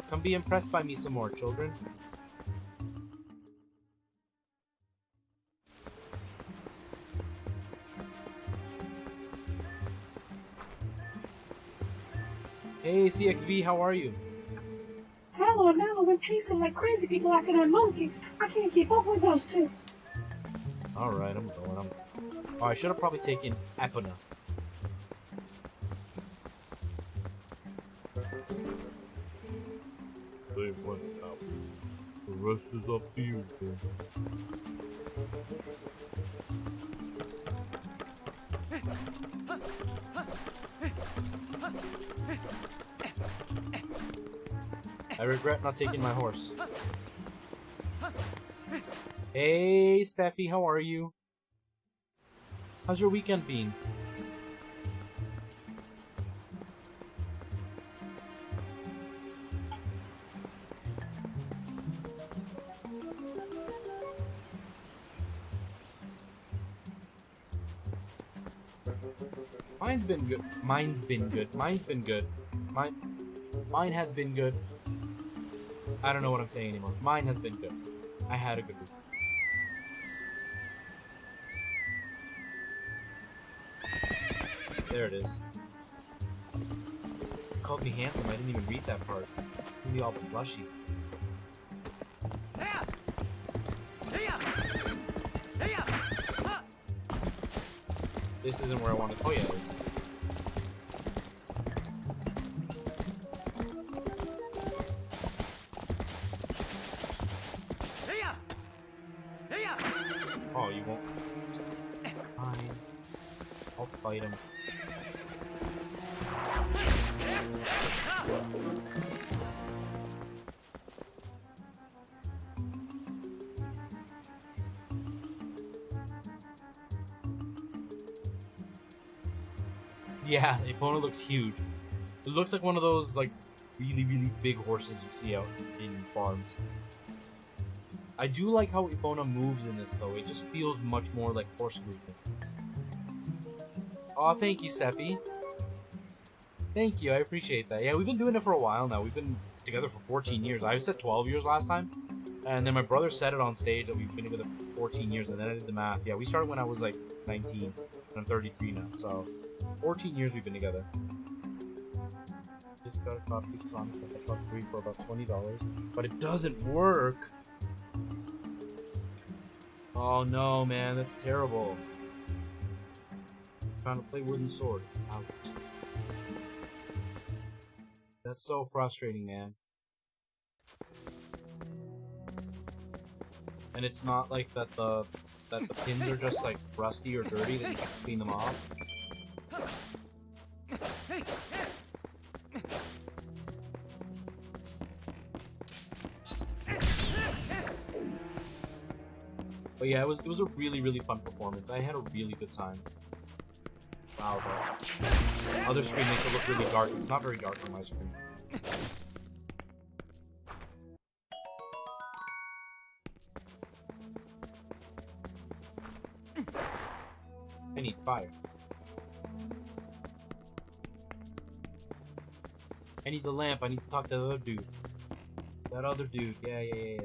Speaker 2: Come be impressed by me some more, children. Hey, CXV, how are you?
Speaker 1: Tallow and Mallow went chasing like crazy people after that monkey. I can't keep up with those two.
Speaker 2: Alright, I'm going. Oh, I should have probably taken Epona.
Speaker 4: They went out. The rest is up to you, then.
Speaker 2: I regret not taking my horse. Hey, Steffi, how are you? How's your weekend been? Mine's been good. Mine's been good. Mine's been good. Mine has been good. I don't know what I'm saying anymore. Mine has been good. I had a good week. There it is. It called me handsome. I didn't even read that part. Made me all blushy. This isn't where I want to. Oh yeah, it is. Oh, you won't. Fine. I'll fight him. Yeah, Epona looks huge. It looks like one of those, like, really, really big horses you see out in farms. I do like how Epona moves in this, though. It just feels much more like horse movement. Aw, thank you, Sephi. Thank you, I appreciate that. Yeah, we've been doing it for a while now. We've been together for 14 years. I said 12 years last time. And then my brother said it on stage that we've been together for 14 years, and then I did the math. Yeah, we started when I was, like, 19. And I'm 33 now, so 14 years we've been together. Just got a copy of Sonic the Hedgehog 3 for about $20, but it doesn't work. Oh no, man, that's terrible. I'm trying to play wooden sword. It's out. That's so frustrating, man. And it's not like that the pins are just like rusty or dirty that you can clean them off. But yeah, it was a really, really fun performance. I had a really good time. Wow, the other screen makes it look really dark. It's not very dark on my screen. I need fire. I need the lamp. I need to talk to the other dude. That other dude. Yeah.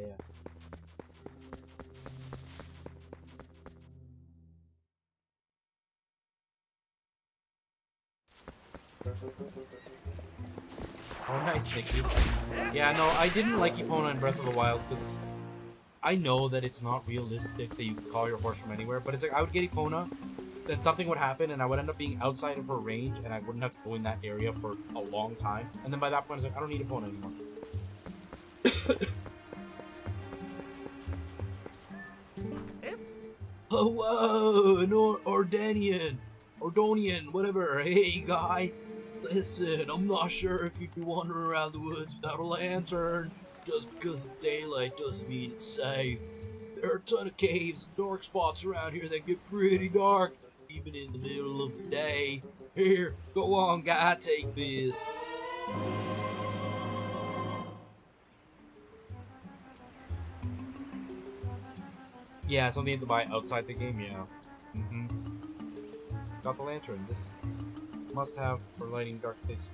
Speaker 2: Oh, nice, Nikki. Yeah, no, I didn't like Epona in Breath of the Wild because I know that it's not realistic that you can call your horse from anywhere, but it's like I would get Epona, then something would happen, and I would end up being outside of her range, and I wouldn't have to go in that area for a long time. And then by that point, I was like, I don't need Epona anymore.
Speaker 4: Oh, whoa, an Ordonian, whatever. Hey, guy. Listen, I'm not sure if you'd be wandering around the woods without a lantern. Just because it's daylight doesn't mean it's safe. There are a ton of caves and dark spots around here that get pretty dark, even in the middle of the day. Here, go on, guy, take this.
Speaker 2: Yeah, something you have to buy outside the game, yeah. Got the lantern. This must have for lighting dark places.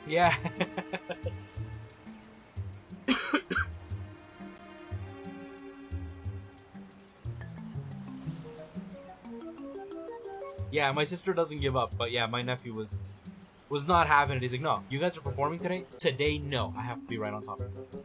Speaker 2: Yeah. Yeah, my sister doesn't give up, but yeah, my nephew was not having it. He's like, no, you guys are performing today? Today, no. I have to be right on top of it.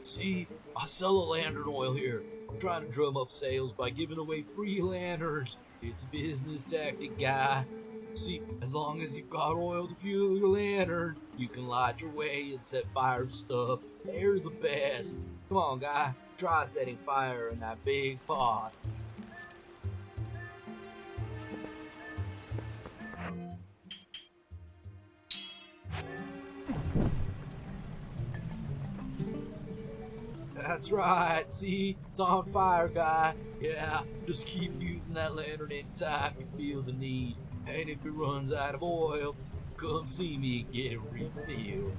Speaker 4: See, I sell a lantern oil here. I'm trying to drum up sales by giving away free lanterns. It's a business tactic, guy. See, as long as you've got oil to fuel your lantern, you can light your way and set fire to stuff. They're the best. Come on, guy. Try setting fire in that big pot. That's right, see? It's on fire, guy. Yeah, just keep using that lantern anytime you feel the need. And if it runs out of oil, come see me and get it refilled.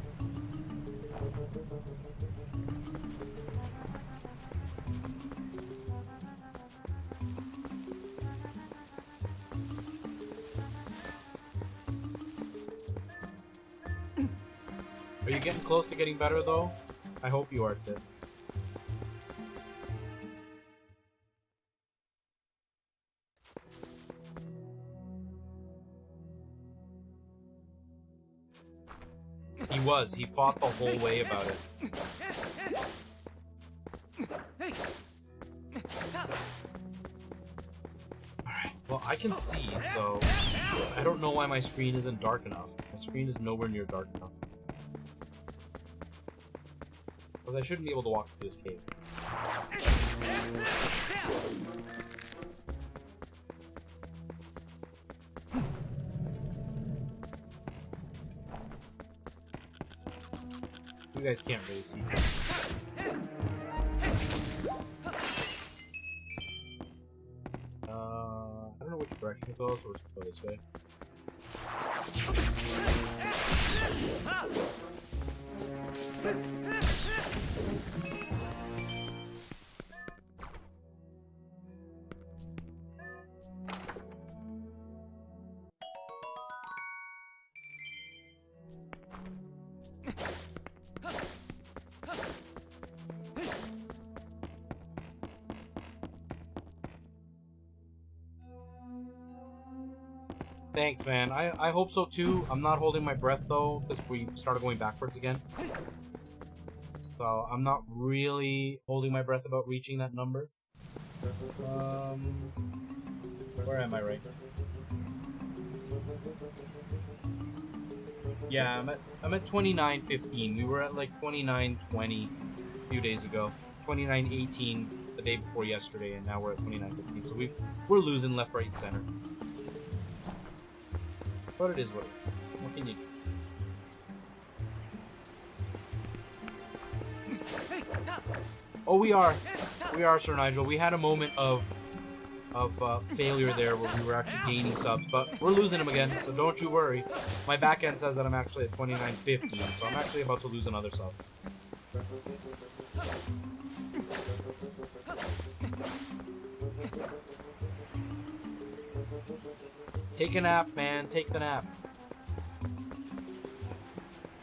Speaker 2: Are you getting close to getting better, though? I hope you are, Tip. He was. He fought the whole way about it. Alright, well, I can see, so I don't know why my screen isn't dark enough. My screen is nowhere near dark enough. Because I shouldn't be able to walk through this cave. You guys can't really see. I don't know which direction it goes, so we're just gonna go this way. Thanks, man. I hope so too. I'm not holding my breath though, because we started going backwards again. So I'm not really holding my breath about reaching that number. Where am I right now? Yeah, I'm at 29:15. We were at like 29:20 a few days ago. 29:18 the day before yesterday, and now we're at 29:15. So we're losing left, right, and center. But it is what it is. What can you do? Oh, we are We are, Sir Nigel. We had a moment of failure there where we were actually gaining subs, but we're losing them again, so don't you worry. My back end says that I'm actually at 2950, so I'm actually about to lose another sub. Take a nap, man. Take the nap.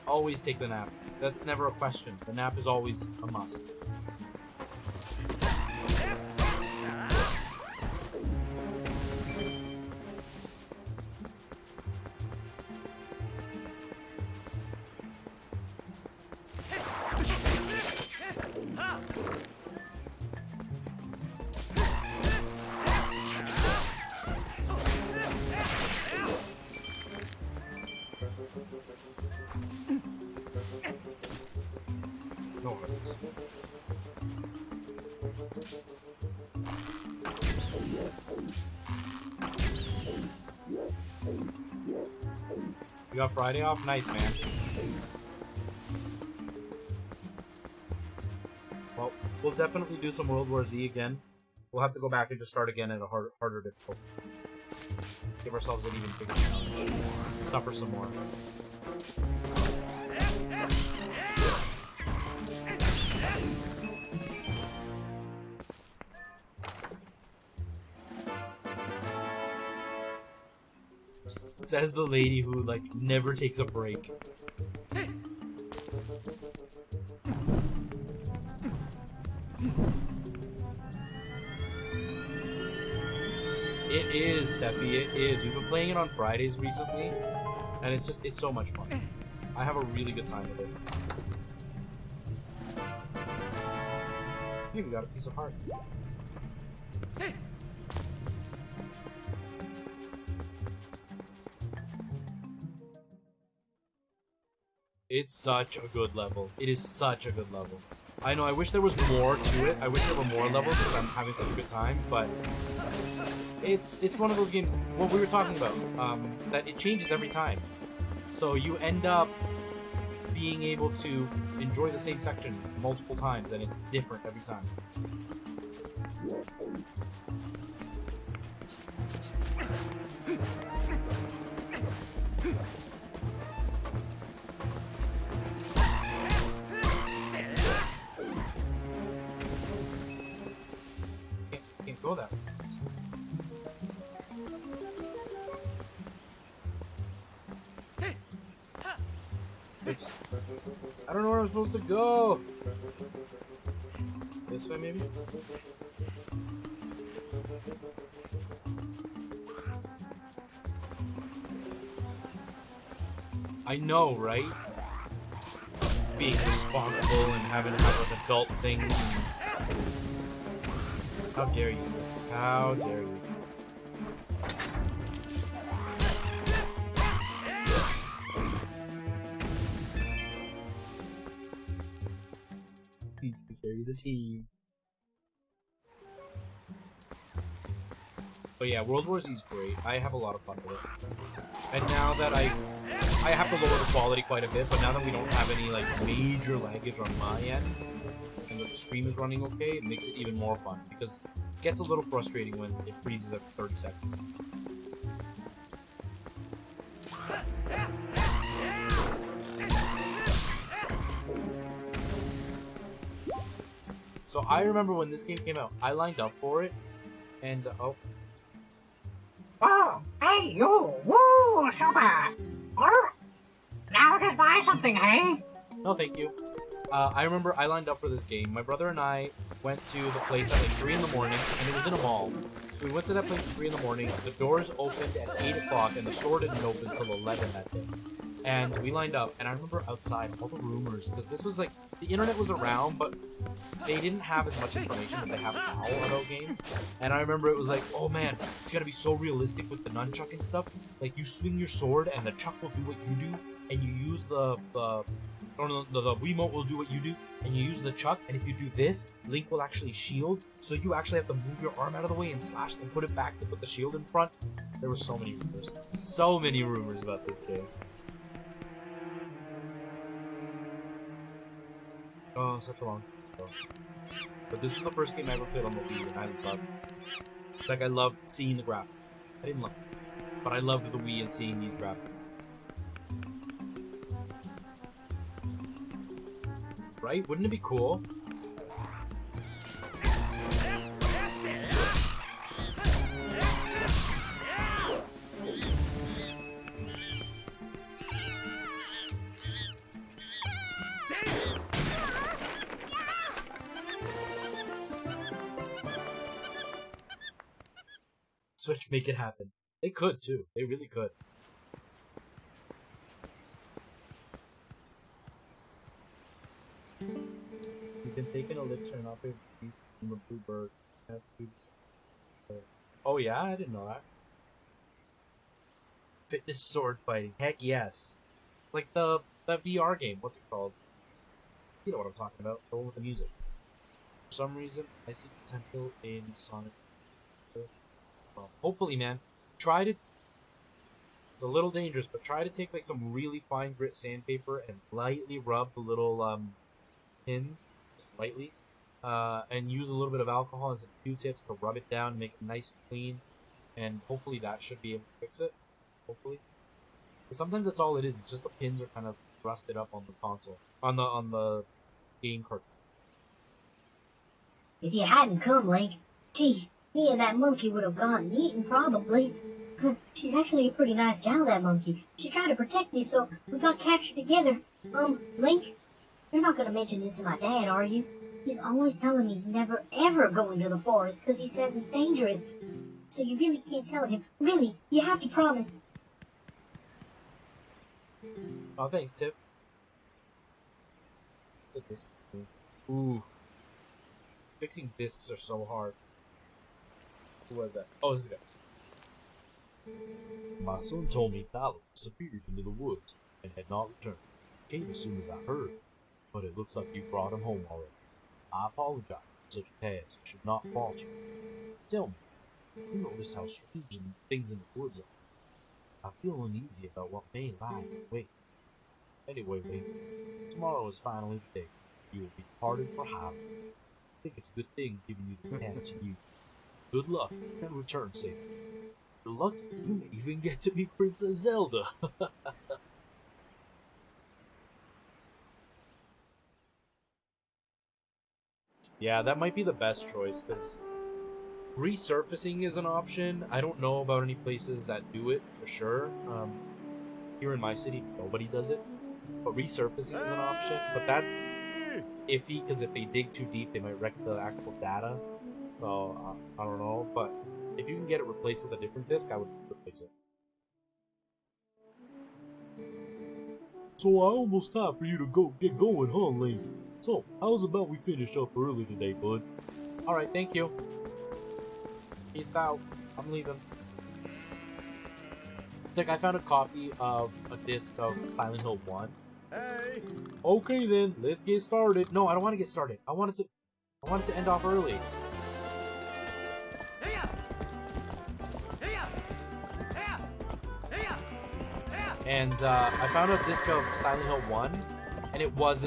Speaker 2: Always take the nap. That's never a question. The nap is always a must. No worries. You got Friday off? Nice, man. Well, we'll definitely do some World War Z again. We'll have to go back and just start again at a harder difficulty. Give ourselves an even bigger challenge. Suffer some more. Says the lady who, like, never takes a break. It is, Steffi, it is. We've been playing it on Fridays recently, and it's so much fun. I have a really good time with it. Hey, we got a piece of heart. It's such a good level. It is such a good level. I know, I wish there was more to it. I wish there were more levels because I'm having such a good time, but it's one of those games, what we were talking about, that it changes every time. So you end up being able to enjoy the same section multiple times, and it's different every time. Can't go that way. Oops. I don't know where I'm supposed to go. This way, maybe? I know, right? Being responsible and having to have like adult things. How dare you, sir? How dare you? You carry the team. But yeah, World War Z is great. I have a lot of fun with it. And now that I have to lower the quality quite a bit, but now that we don't have any like major laggage on my end, and that the stream is running okay, it makes it even more fun, because it gets a little frustrating when it freezes at 30 seconds. So I remember when this game came out, I lined up for it, and oh.
Speaker 1: Oh, hey, you! Woo, super! Now just buy something, hey?
Speaker 2: No, thank you. I remember I lined up for this game. My brother and I went to the place at like 3 in the morning, and it was in a mall. So we went to that place at 3 in the morning. The doors opened at 8 o'clock, and the store didn't open until 11 that day. And we lined up, and I remember outside all the rumors, because this was like, the internet was around, but they didn't have as much information as they have now about games. And I remember it was like, oh man, it's gotta be so realistic with the nunchuck and stuff. Like, you swing your sword, and the chuck will do what you do, and you use the Wiimote will do what you do, and you use the chuck, and if you do this, Link will actually shield, so you actually have to move your arm out of the way and slash and put it back to put the shield in front. There were so many rumors about this game. Oh, such a long time ago. But this was the first game I ever played on the Wii, and I loved it. Like, I loved seeing the graphics. I didn't love it, but I loved the Wii and seeing these graphics. Right? Wouldn't it be cool? Switch, make it happen. They could too. They really could. You can take an elixir and operate these from a blue bird. Oh yeah, I didn't know that. Fitness sword fighting. Heck yes. Like that VR game. What's it called? You know what I'm talking about. The one with the music. For some reason, I see potential in Sonic. Well, hopefully, man. Try to. It's a little dangerous, but try to take like some really fine grit sandpaper and lightly rub the little pins, slightly, and use a little bit of alcohol and some Q-tips to rub it down and make it nice and clean. And hopefully that should be able to fix it. Hopefully, sometimes that's all it is. It's just the pins are kind of rusted up on the console, on the game card.
Speaker 3: If you hadn't come, Link, gee, me and that monkey would have gotten eaten, probably. She's actually a pretty nice gal, that monkey. She tried to protect me, so we got captured together. Link, you're not gonna mention this to my dad, are you? He's always telling me never ever go into the forest, because he says it's dangerous. So you really can't tell him. Really, you have to promise.
Speaker 2: Oh, thanks, Tiff. What's a disc? Ooh. Fixing discs are so hard. Who was that? Oh, this is guy.
Speaker 4: My son told me Tyler disappeared into the woods and had not returned. Came as soon as I heard, but it looks like you brought him home already. I apologize for such a task. I should not fault you. Tell me, you noticed how strange things in the woods are. I feel uneasy about what may lie in wait. Anyway, Link, tomorrow is finally the day. You will be parted for Halloween. I think it's a good thing giving you this task to you. Good luck and return safely. You're lucky you may even get to meet Princess Zelda.
Speaker 2: Yeah, that might be the best choice, because resurfacing is an option. I don't know about any places that do it for sure. Here in my city, nobody does it. But resurfacing is an option. But that's iffy, because if they dig too deep, they might wreck the actual data. So, I don't know. But if you can get it replaced with a different disc, I would replace it.
Speaker 4: So I almost time for you to get going, huh, Link? So, how's about we finish up early today, bud?
Speaker 2: Alright, thank you. Peace out. I'm leaving. It's like I found a copy of a disc of Silent Hill 1.
Speaker 5: Hey!
Speaker 2: Okay then, let's get started. No, I don't want to get started. I want it to end off early. And I found a disc of Silent Hill 1, and it was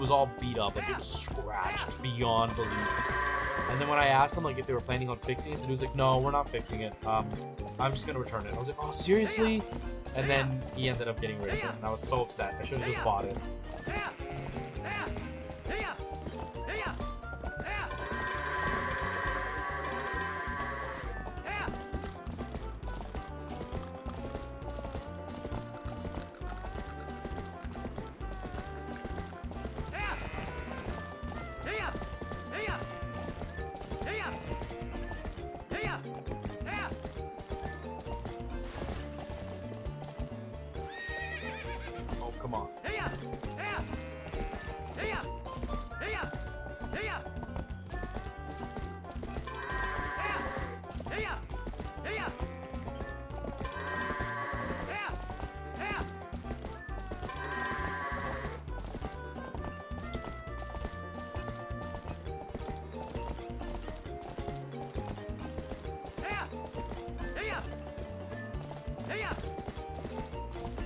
Speaker 2: all beat up, like it was scratched beyond belief. And then when I asked them like if they were planning on fixing it, the dude's like, no, we're not fixing it. I'm just gonna return it. I was like, oh, seriously? And then he ended up getting rid of it, and I was so upset. I should have just bought it. Oh, come on.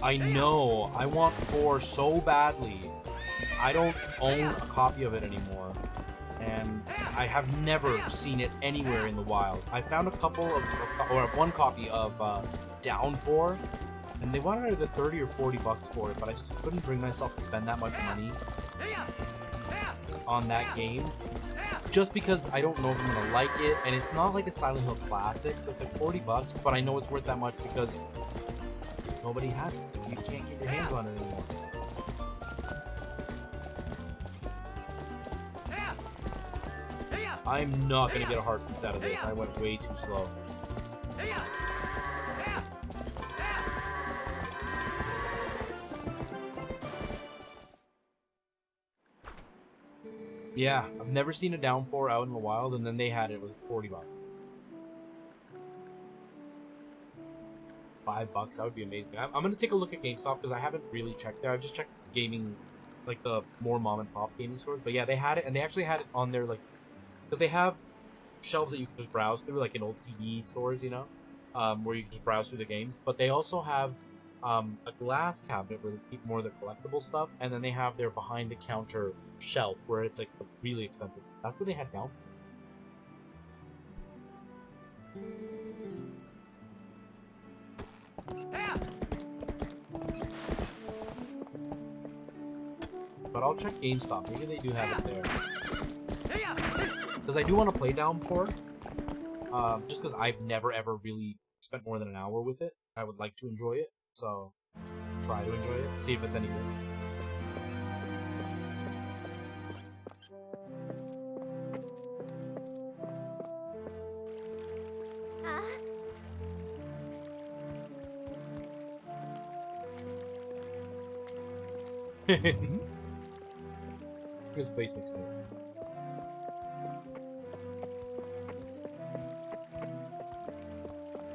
Speaker 2: I know. I want 4 so badly. I don't own a copy of it anymore. and I have never seen it anywhere in the wild. I found a couple of, or one copy of Downpour, and they wanted either 30 or 40 bucks for it, but I just couldn't bring myself to spend that much money on that game, just because I don't know if I'm gonna like it, and it's not like a Silent Hill classic, so it's like 40 bucks, but I know it's worth that much because nobody has it. You can't get your hands on it anymore. I'm not gonna get a heart piece out of this. I went way too slow. Yeah, I've never seen a Downpour out in the wild, and then they had it. It was 40 bucks. $5, that would be amazing. I'm gonna take a look at GameStop because I haven't really checked there. I've just checked gaming, like the more mom and pop gaming stores. But yeah, they had it, and they actually had it on their like, because they have shelves that you can just browse through, like in old CD stores, you know, where you can just browse through the games. But they also have a glass cabinet where they keep more of their collectible stuff, and then they have their behind the counter shelf where it's like really expensive. That's where they had down. But I'll check GameStop. Maybe they do have it there. Because I do want to play Downpour. Just because I've never ever really spent more than an hour with it. I would like to enjoy it. So, try to enjoy it. See if it's any good. This place makes me.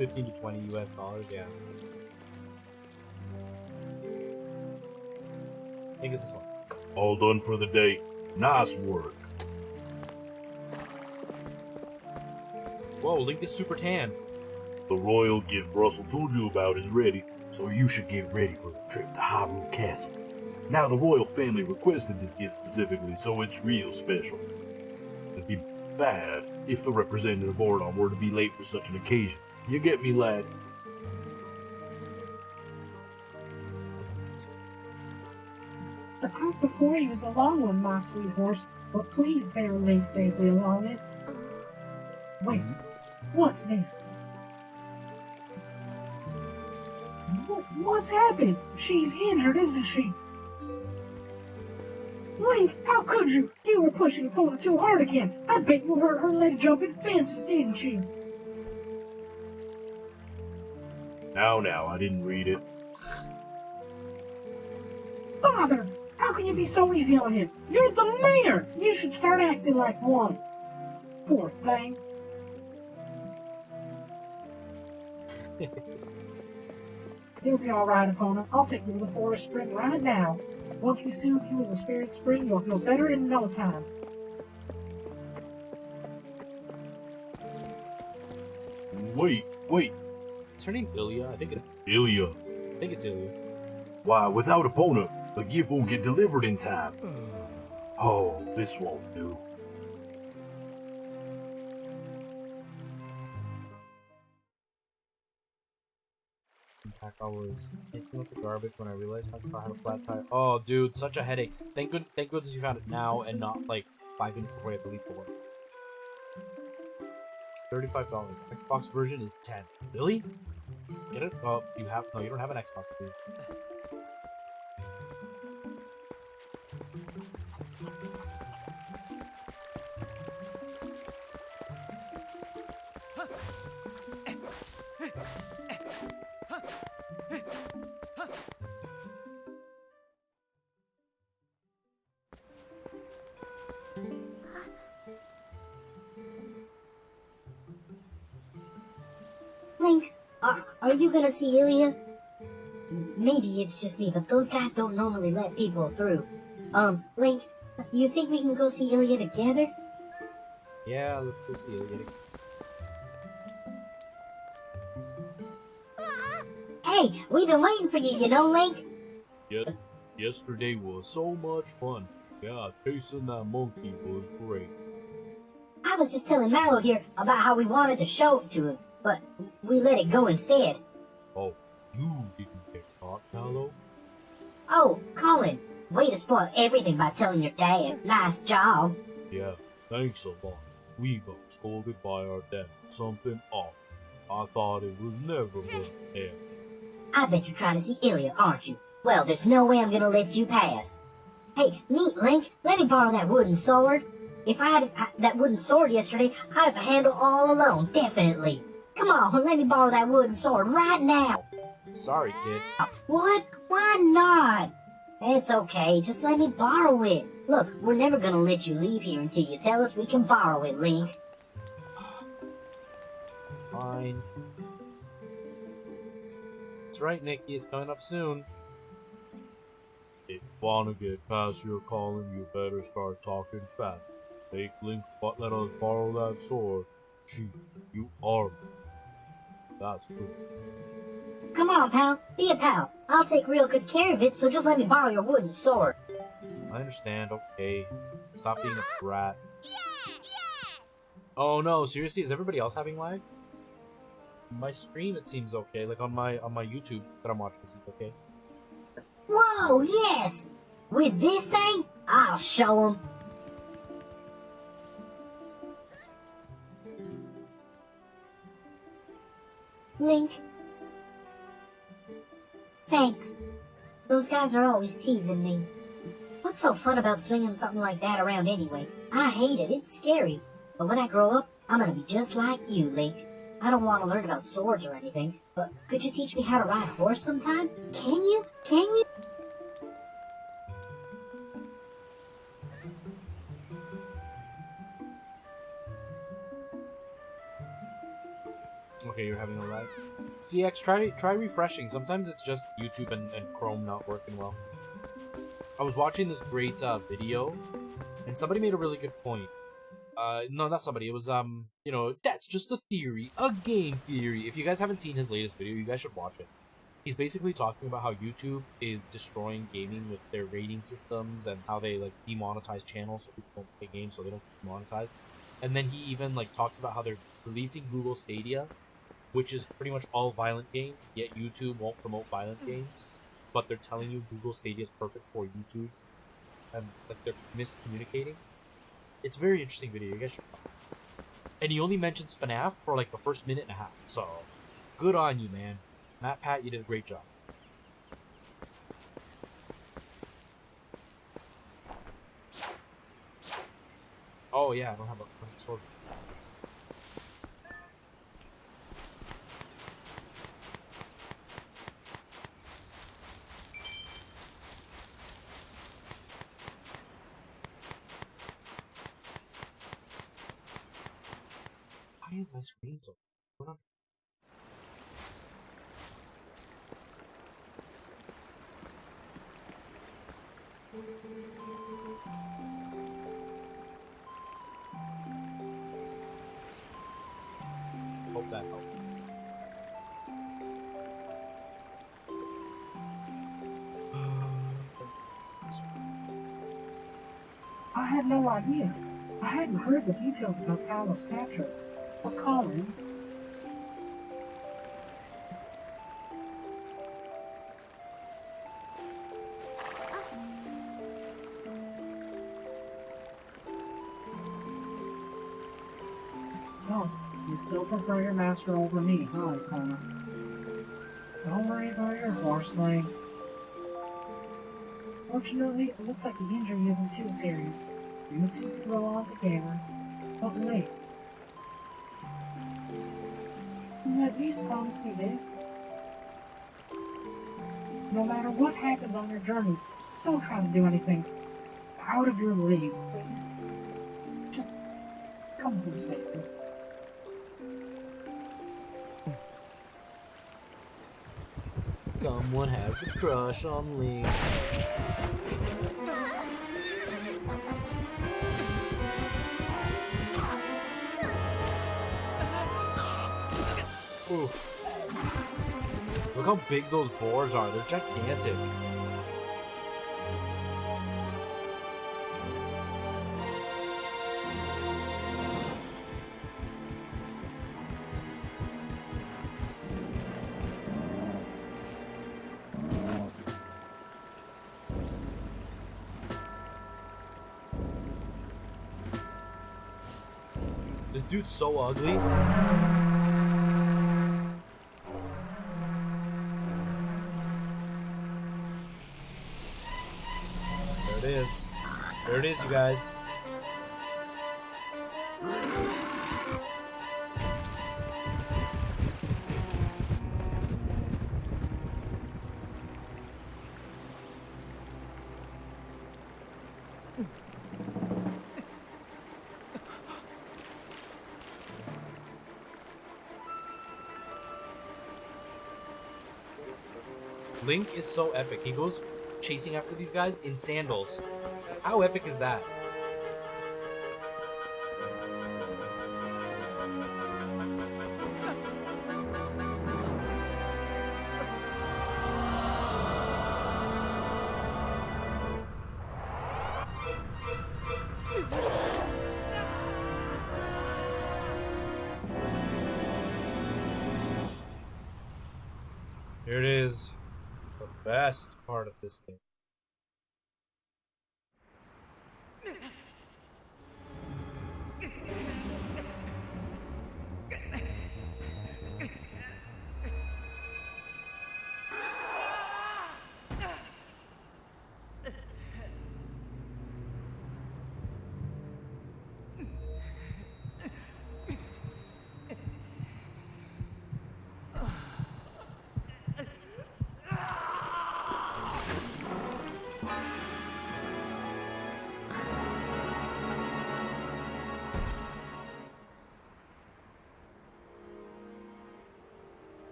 Speaker 2: $15 to $20 US, yeah. I think it's this one.
Speaker 6: All done for the day. Nice work.
Speaker 2: Whoa, Link is super tan.
Speaker 6: The royal gift Russell told you about is ready, so you should get ready for the trip to Hyrule Castle. Now the royal family requested this gift specifically, so it's real special. It'd be bad if the representative of Ordon were to be late for such an occasion. You get me, lad?
Speaker 1: The path before you is a long one, my sweet horse, but please bear Link safely along it. Wait, what's this? What's happened? She's injured, isn't she? Link, how could you? You were pushing Epona too hard again. I bet you hurt her leg jumping fences, didn't you?
Speaker 6: Now, I didn't read it.
Speaker 1: Father, how can you be so easy on him? You're the mayor! You should start acting like one. Poor thing. You'll be alright, Epona. I'll take you to the Forest Spring right now. Once we soothe you in the Spirit Spring, you'll feel better in no time.
Speaker 6: Wait.
Speaker 2: Is her name Ilya? I think it's
Speaker 6: Ilya.
Speaker 2: Ilya.
Speaker 6: Why, without Epona, the gift won't get delivered in time. Oh, this won't do.
Speaker 2: In fact, I was taking out the garbage when I realized my car had a flat tire. Oh, dude, such a headache. Thank goodness you found it now and not like 5 minutes before you have to leave for work. $35. Xbox version is $10. Really? Get it? Oh, you don't have an Xbox, do you?
Speaker 3: Link, are you gonna see Ilya? Maybe it's just me, but those guys don't normally let people through. Link, you think we can go see Ilya together?
Speaker 2: Yeah, let's go see Ilya.
Speaker 3: Hey, we've been waiting for you, you know, Link?
Speaker 6: Yesterday was so much fun. Yeah, chasing that monkey was great.
Speaker 3: was just telling Mallow here about how we wanted to show it to him, but we let it go instead.
Speaker 6: Oh, you didn't get caught, Mallow?
Speaker 3: Oh, Colin, way to spoil everything by telling your dad. Nice job.
Speaker 6: Yeah, thanks a lot. We got scolded by our dad for something awful. I thought it was never gonna end.
Speaker 3: I bet you're trying to see Ilya, aren't you? Well, there's no way I'm gonna let you pass. Hey, neat, Link, let me borrow that wooden sword. If I had that wooden sword yesterday, I'd have a handle all alone, definitely. Come on, let me borrow that wooden sword right now.
Speaker 2: Sorry, kid.
Speaker 3: What? Why not? It's okay, just let me borrow it. Look, we're never gonna let you leave here until you tell us we can borrow it, Link.
Speaker 2: Fine. That's right, Nikki. It's coming up soon.
Speaker 6: If you wanna get past your calling, you better start talking fast. Make Link but let us borrow that sword. Gee, you are. That's good.
Speaker 3: Come on, pal. Be a pal. I'll take real good care of it, so just let me borrow your wooden sword.
Speaker 2: I understand. Okay. Stop being a brat. Oh no! Seriously, is everybody else having lag? My stream, it seems okay. Like on my YouTube that I'm watching, it seems okay.
Speaker 3: Whoa, yes! With this thing, I'll show 'em. Link. Thanks. Those guys are always teasing me. What's so fun about swinging something like that around anyway? I hate it. It's scary. But when I grow up, I'm gonna be just like you, Link. I don't want to learn about swords or anything, but could you teach me how to ride a horse sometime? Can you? Can you?
Speaker 2: Okay, you're having a lag. CX, try refreshing. Sometimes it's just YouTube and Chrome not working well. I was watching this great video, and somebody made a really good point. No, not somebody. It was you know, that's just a theory, a game theory. If you guys haven't seen his latest video, you guys should watch it. He's basically talking about how YouTube is destroying gaming with their rating systems and how they like demonetize channels so people don't play games so they don't get demonetized. And then he even like talks about how they're releasing Google Stadia, which is pretty much all violent games, yet YouTube won't promote violent games, but they're telling you Google Stadia is perfect for YouTube, and like they're miscommunicating. It's a very interesting video, you guys should watch it. And he only mentions FNAF for like the first minute and a half, so good on you, man. Matt Pat, you did a great job. Oh yeah, I don't have a sword. Why is my screen so... Hold on. Hope that helps.
Speaker 1: I had no idea. I hadn't heard the details about Talos' capture. But Colin... So, you still prefer your master over me, huh, Icona? Don't worry about your horse, Link. Fortunately, it looks like the injury isn't too serious. You two can go on together. But wait. Can you at least promise me this? No matter what happens on your journey, don't try to do anything out of your league, please. Just come home safely.
Speaker 2: Someone has a crush on Link. Oof. Look how big those boars are. They're gigantic. This dude's so ugly. There it is. There it is, you guys. Link is so epic. He goes chasing after these guys in sandals. How epic is that? Here it is. The best part of this game.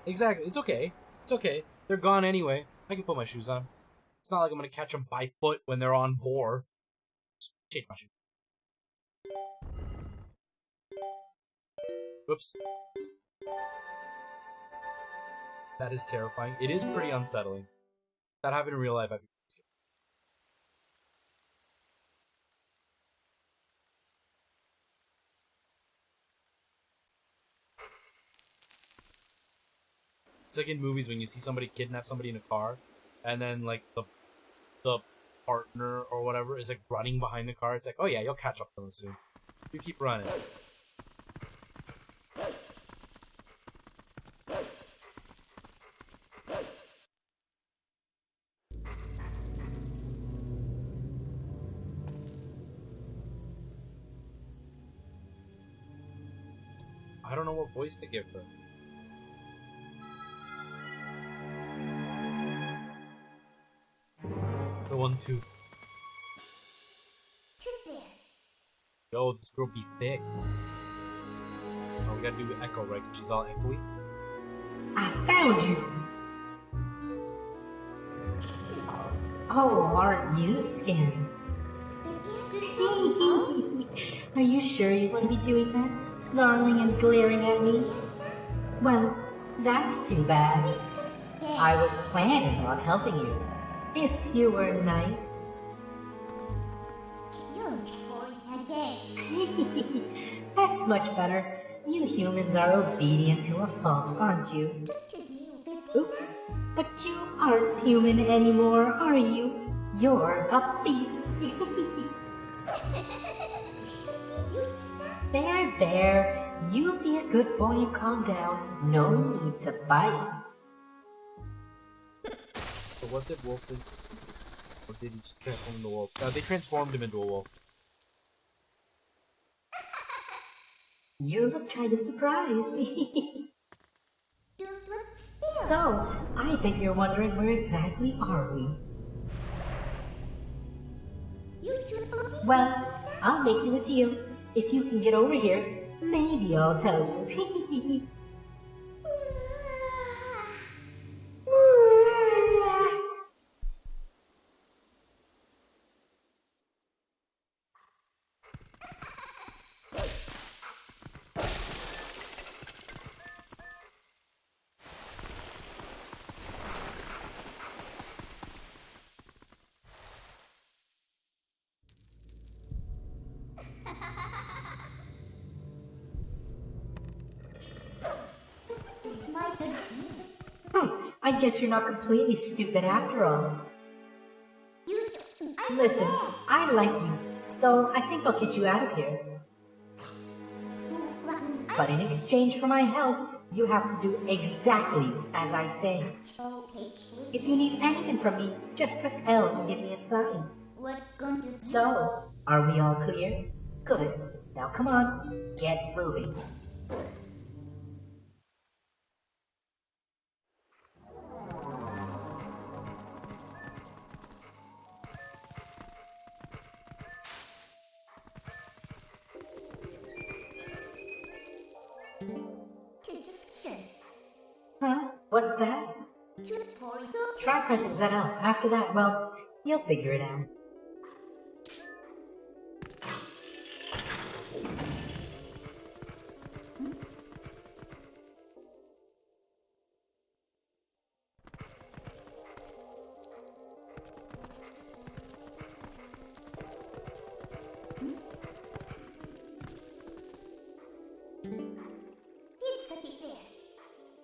Speaker 2: Exactly. It's okay. It's okay. They're gone anyway. I can put my shoes on. It's not like I'm gonna catch them by foot when they're on board. Just change my shoes. Whoops. That is terrifying. It is pretty unsettling. If that happened in real life, I'd be scared. It's like in movies when you see somebody kidnap somebody in a car, and then like the partner or whatever is like running behind the car. It's like, oh yeah, you'll catch up to them soon. You keep running. I don't know what voice to give her. The one tooth. Yo, this girl be thick. Oh, we gotta do echo, right? She's all echoey.
Speaker 7: I found you! Oh, aren't you scared? Are you sure you want to be doing that? Snarling and glaring at me? Well, that's too bad. I was planning on helping you. If you were nice. That's much better. You humans are obedient to a fault, aren't you? Oops, but you aren't human anymore, are you? You're a beast. There. You be a good boy and calm down. No need to bite.
Speaker 2: So what did Wolf do? Or did he just transform into a wolf? They transformed him into a wolf.
Speaker 7: You look kind of surprised. So, I bet you're wondering where exactly are we? Well, I'll make you a deal. If you can get over here, maybe I'll tell you. I guess you're not completely stupid after all. Listen, I like you, so I think I'll get you out of here. But in exchange for my help, you have to do exactly as I say. If you need anything from me, just press L to give me a sign. So, are we all clear? Good. Now come on, get moving. Huh? What's that? Try pressing ZL. After that, well, you'll figure it out.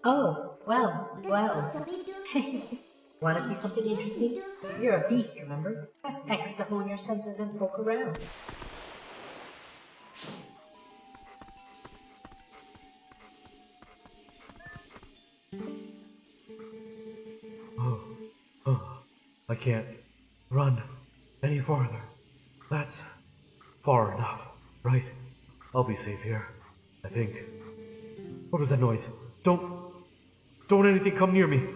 Speaker 7: Oh, well. Want to see something interesting? You're a beast, remember? Press X to hone your senses and poke around.
Speaker 6: I can't run any farther. That's far enough, right? I'll be safe here, I think. What was that noise? Don't anything come near me.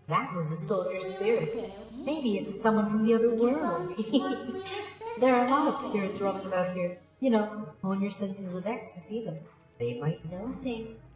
Speaker 7: That was a soldier spirit. Maybe it's someone from the other world. There are a lot of spirits roaming about here. You know, hone your senses with X to see them. They might know things.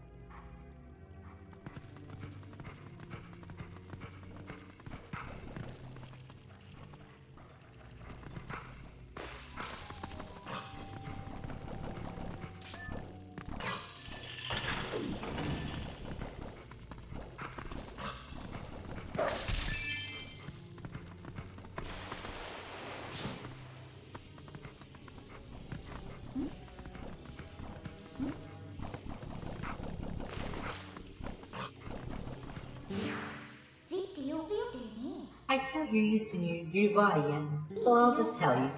Speaker 7: I tell you're used to your new body, and so I'll just tell you.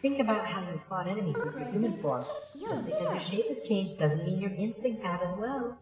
Speaker 7: Think about how you fought enemies with your human form. Just because your shape has changed doesn't mean your instincts have as well.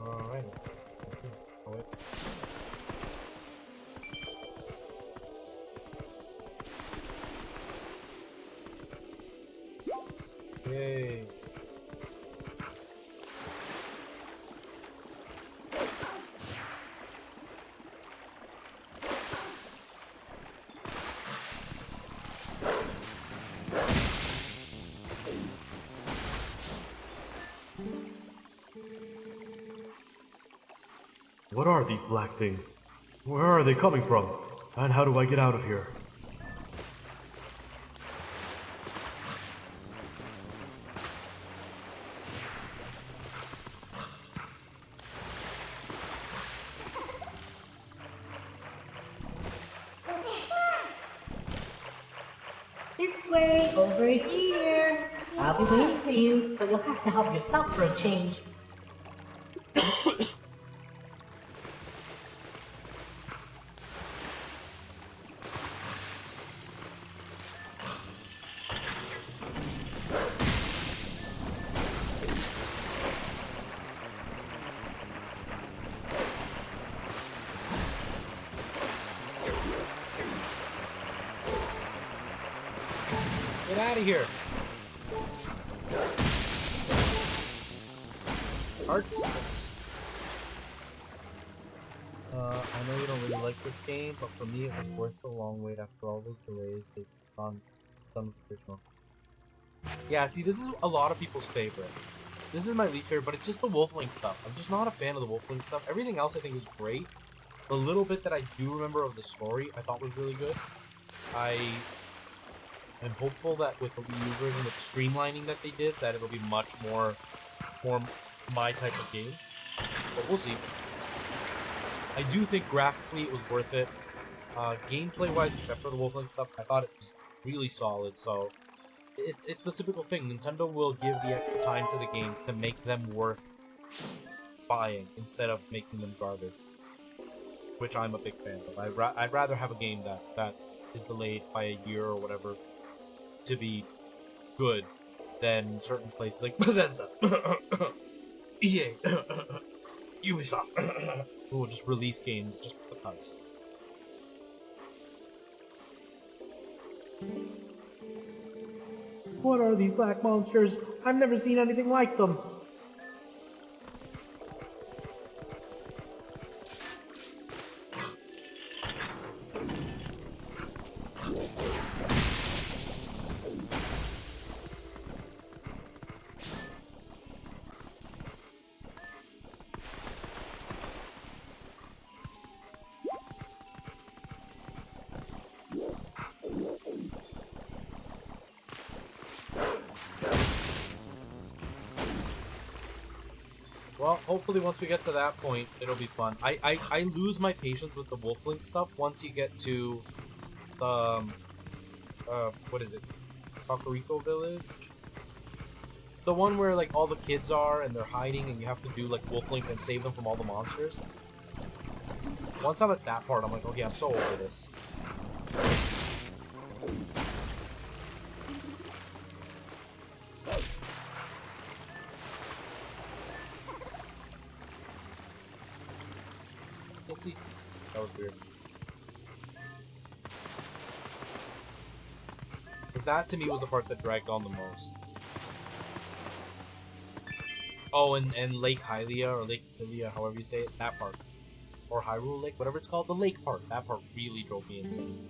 Speaker 2: Alright. Yay.
Speaker 6: What are these black things? Where are they coming from? And how do I get out of here?
Speaker 7: This way, over here. I'll be waiting for you, but you'll have to help yourself for a change.
Speaker 2: Get out of here. Hearts? Yes. I know you don't really like this game, but for me it was worth the long wait after all those delays they've done with the original. Yeah, see, this is a lot of people's favorite. This is my least favorite, but it's just the Wolflink stuff. I'm just not a fan of the Wolflink stuff. Everything else I think is great. The little bit that I do remember of the story I thought was really good. I am hopeful that with the Wii U version, with the streamlining that they did, that it'll be much more my type of game. But we'll see. I do think graphically it was worth it. Gameplay-wise, except for the Wolflink stuff, I thought it was really solid, so it's the typical thing. Nintendo will give the extra time to the games to make them worth buying instead of making them garbage, which I'm a big fan of. I'd rather have a game that is delayed by a year or whatever to be good than certain places like Bethesda, EA, Ubisoft, who will just release games just because.
Speaker 1: What are these black monsters? I've never seen anything like them.
Speaker 2: Well, hopefully once we get to that point, it'll be fun. I lose my patience with the Wolflink stuff once you get to the, what is it? Kakariko Village? The one where, like, all the kids are and they're hiding and you have to do, like, Wolflink and save them from all the monsters. Once I'm at that part, I'm like, okay, I'm so over this. See, that was weird. Because that to me was the part that dragged on the most. Oh, and Lake Hylia, or Lake Hylia, however you say it, that part. Or Hyrule Lake, whatever it's called, the lake part. That part really drove me insane.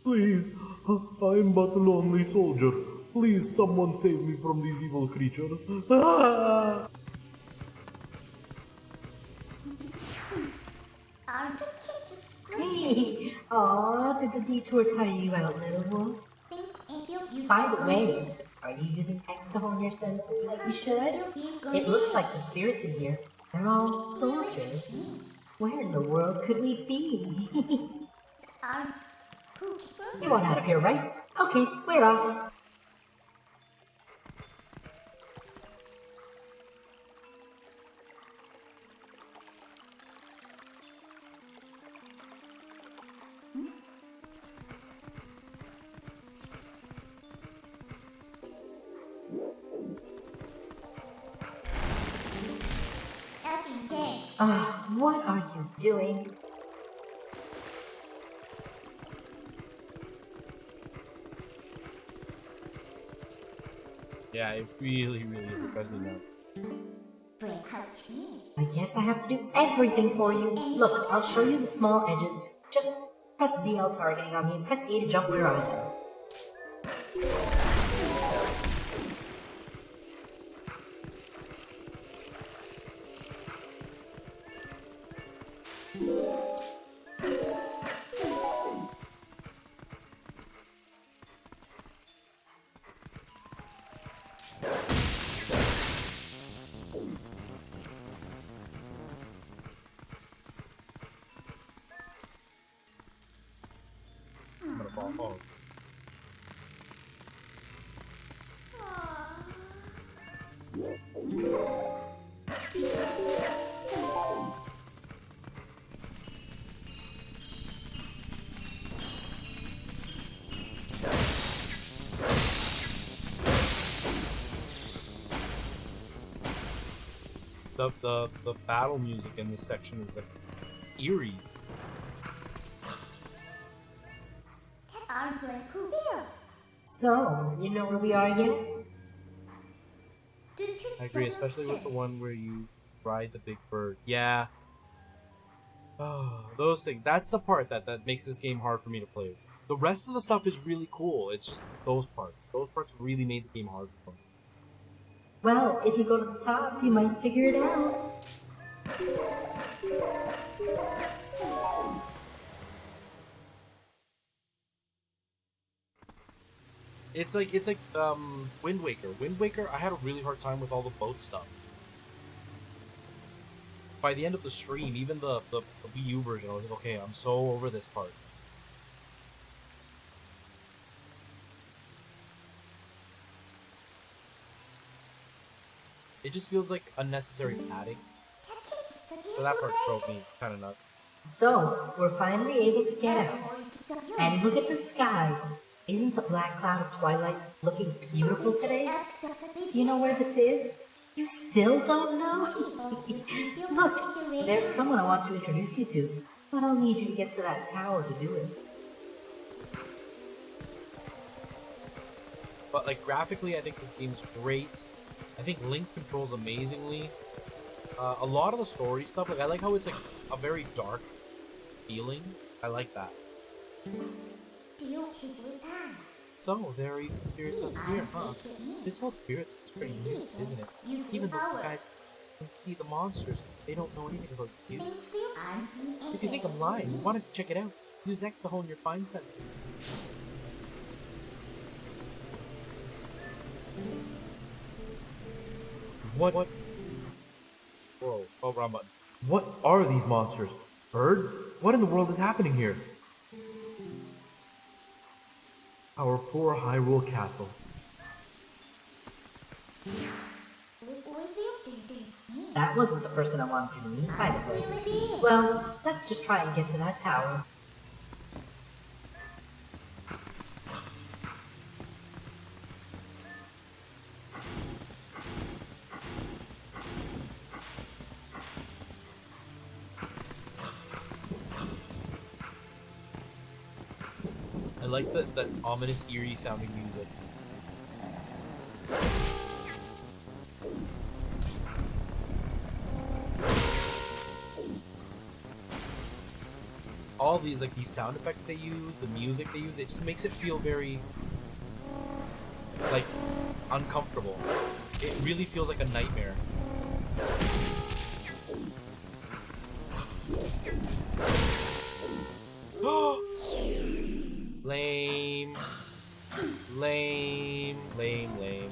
Speaker 6: Please, I'm but a lonely soldier. Please, someone save me from these evil creatures. Ah!
Speaker 7: Hey, aw, did the detour tire you out, little wolf? By the way, are you using X to hone your senses like you should? It looks like the spirits in here are all soldiers. Where in the world could we be? You want out of here, right? Okay, we're off. What are you doing?
Speaker 2: Yeah, it really, really is. It drives me nuts.
Speaker 7: I guess I have to do everything for you. Look, I'll show you the small edges. Just press ZL targeting on me and press A to jump where I am.
Speaker 2: I'm gonna fall off. The battle music in this section is like, it's eerie.
Speaker 7: So, you know where we are yet?
Speaker 2: I agree, especially with the one where you ride the big bird. Yeah. Oh, those things. That's the part that makes this game hard for me to play. The rest of the stuff is really cool. It's just those parts. Those parts really made the game hard for me.
Speaker 7: Well, if you go to the top, you might figure it out.
Speaker 2: It's like Wind Waker. Wind Waker, I had a really hard time with all the boat stuff. By the end of the stream, even the Wii U version, I was like, okay, I'm so over this part. It just feels like unnecessary padding. So that part drove me kind of nuts.
Speaker 7: So, we're finally able to get out. And look at the sky. Isn't the black cloud of Twilight looking beautiful today? Do you know where this is? You still don't know? Look, there's someone I want to introduce you to, but I'll need you to get to that tower to do it.
Speaker 2: But like graphically, I think this game's great. I think Link controls amazingly. A lot of the story stuff, like I like how it's like a very dark feeling. I like that. So, there are even spirits up here, huh? This whole spirit is pretty neat, isn't it? Even though these guys can see the monsters, they don't know anything about you. If you think I'm lying, why don't you check it out? Use X to hone your fine senses. What? Whoa, oh, wrong button. What are these monsters? Birds? What in the world is happening here? Our poor Hyrule Castle.
Speaker 7: That wasn't the person I wanted you to meet, by the way. Well, let's just try and get to that tower.
Speaker 2: I like that ominous, eerie sounding music. All these, like, these sound effects they use, the music they use, it just makes it feel very, like, uncomfortable. It really feels like a nightmare. Lame. Lame. Lame, lame.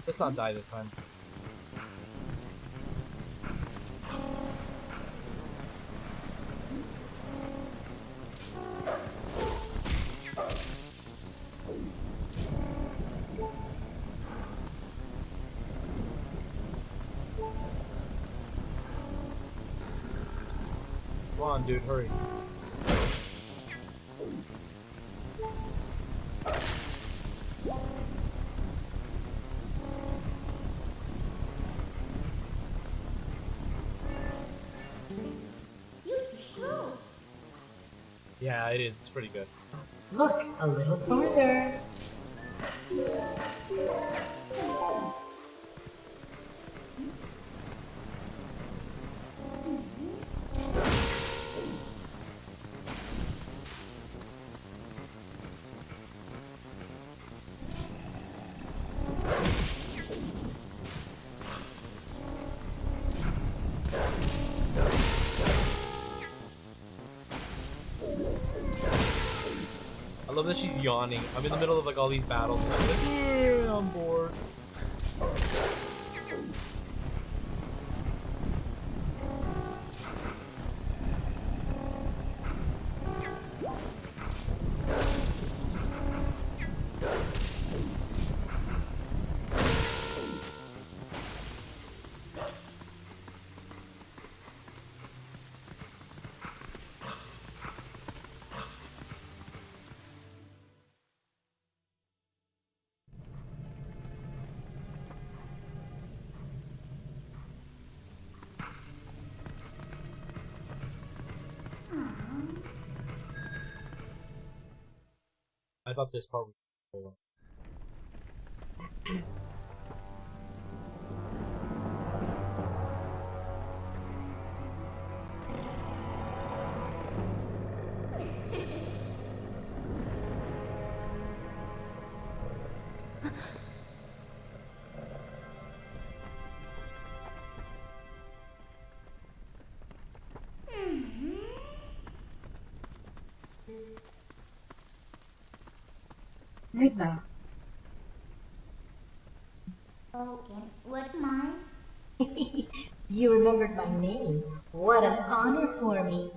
Speaker 2: Let's not die this time. Come on, dude, hurry. Yeah, it is. It's pretty good.
Speaker 7: Look, a little farther.
Speaker 2: I love that she's yawning. I'm in the middle of like all these battles and I'm like, I'm bored. I thought this part was cool.
Speaker 1: Midna,
Speaker 3: Okay, what mine?
Speaker 7: You remembered my name. What an honor for me.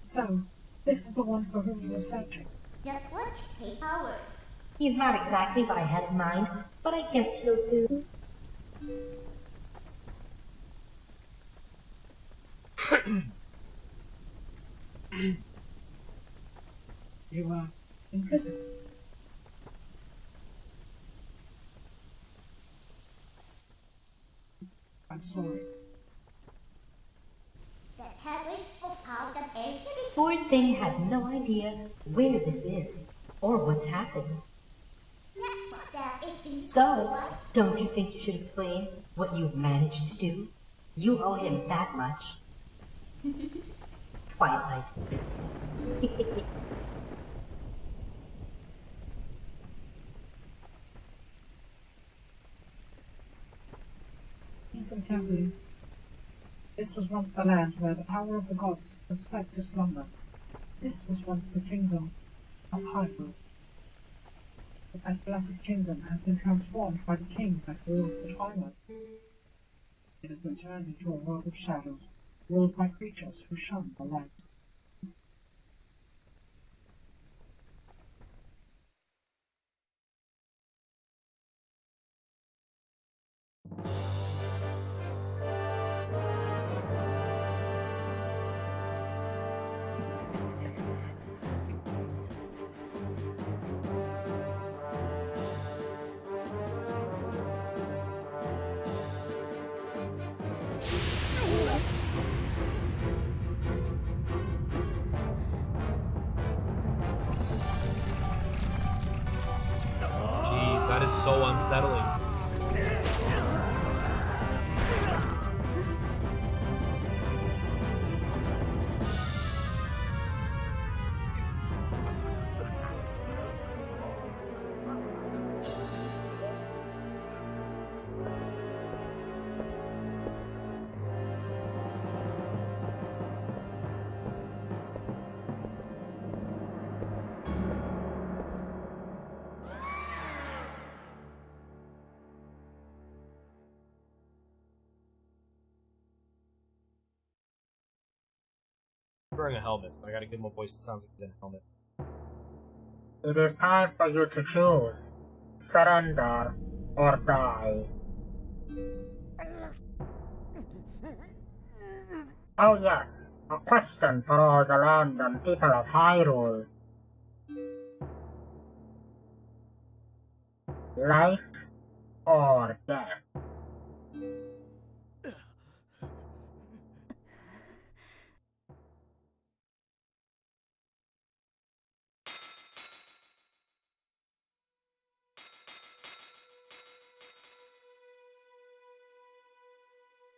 Speaker 1: so, this is the one for whom you were searching.
Speaker 3: Just watch take power.
Speaker 7: He's not exactly what I had in mind, but I guess he'll do.
Speaker 1: You were in prison. I'm sorry.
Speaker 3: That habit of how that actually
Speaker 7: Poor thing had no idea where this is or what's happened.
Speaker 3: what that is.
Speaker 7: So, don't you think you should explain what you've managed to do? You owe him that much. Twilight Princess.
Speaker 1: Listen carefully. This was once the land where the power of the gods was set to slumber. This was once the kingdom of Hyrule. But that blessed kingdom has been transformed by the king that rules the Twilight. It has been turned into a world of shadows, ruled by creatures who shun the light.
Speaker 2: Jeez, that is so unsettling. Wearing a helmet. I gotta give him a voice that sounds like he's in a helmet.
Speaker 8: It is time for you to choose. Surrender or die. Oh yes, a question for all the land and people of Hyrule. Life or death?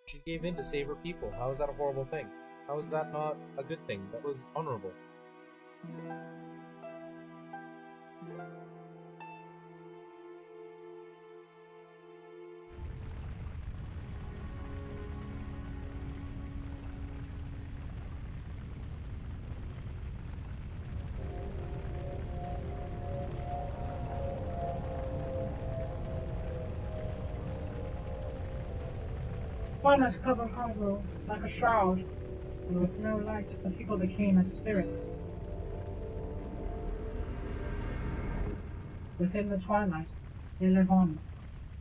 Speaker 2: She gave in to save her people. How is that a horrible thing? How is that not a good thing? That was honorable.
Speaker 1: Twilight covered Hyrule like a shroud, and with no light the people became as spirits. Within the twilight, they live on,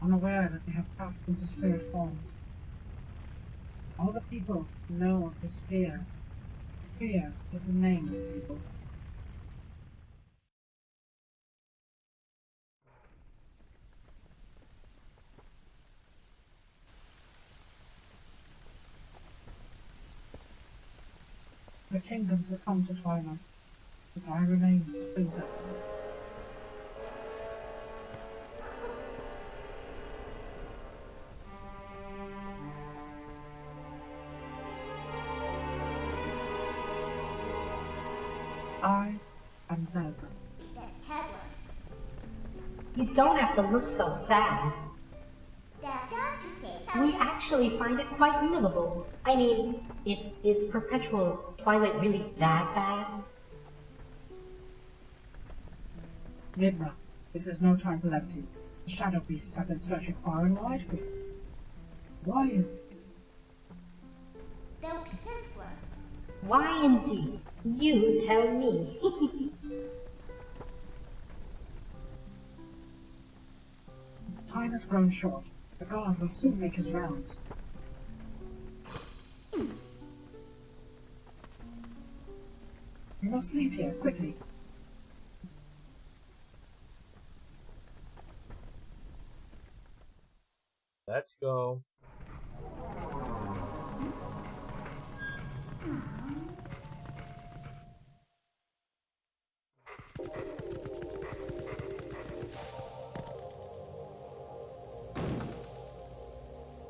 Speaker 1: unaware that they have passed into spirit forms. All the people know is fear. Fear is a nameless evil. The the kingdoms that come to Twilight, but I remain its princess. I am Zelda.
Speaker 7: You don't have to look so sad. We actually find it quite livable. I mean, is perpetual Twilight really that bad?
Speaker 1: Midna, this is no time for levity. The shadow beasts have been searching far and wide for you. Why is this?
Speaker 7: Why indeed? You tell me.
Speaker 1: Time has grown short. The guard will soon make his rounds. You must leave here, quickly.
Speaker 2: Let's go.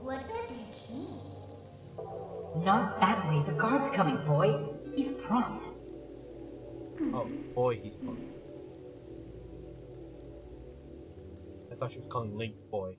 Speaker 3: What does it mean?
Speaker 7: Not that way. The guard's coming, boy. He's prompt.
Speaker 2: Oh, boy, he's punk. I thought she was calling Link boy.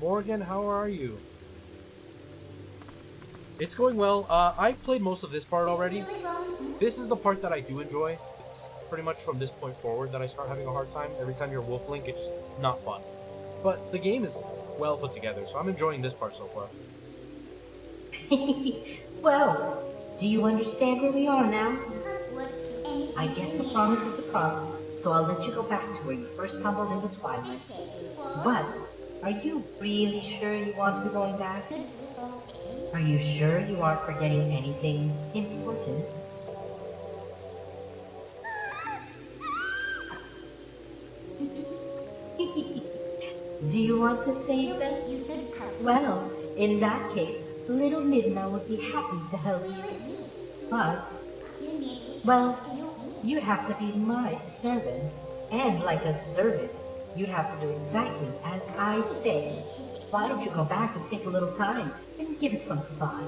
Speaker 2: Morgan, how are you? It's going well. I've played most of this part already. This is the part that I do enjoy. It's pretty much from this point forward that I start having a hard time. Every time you're Wolf Link, it's just not fun. But the game is well put together, so I'm enjoying this part so far.
Speaker 7: Well, do you understand where we are now? I guess a promise is a promise, so I'll let you go back to where you first tumbled into Twilight. But, are you really sure you want to be going back? Are you sure you aren't forgetting anything important? Do you want to save them? Well, in that case, little Midna would be happy to help you. But, well, you'd have to be my servant, and like a servant, you'd have to do exactly as I say. Why don't you go back and take a little time and give it some thought?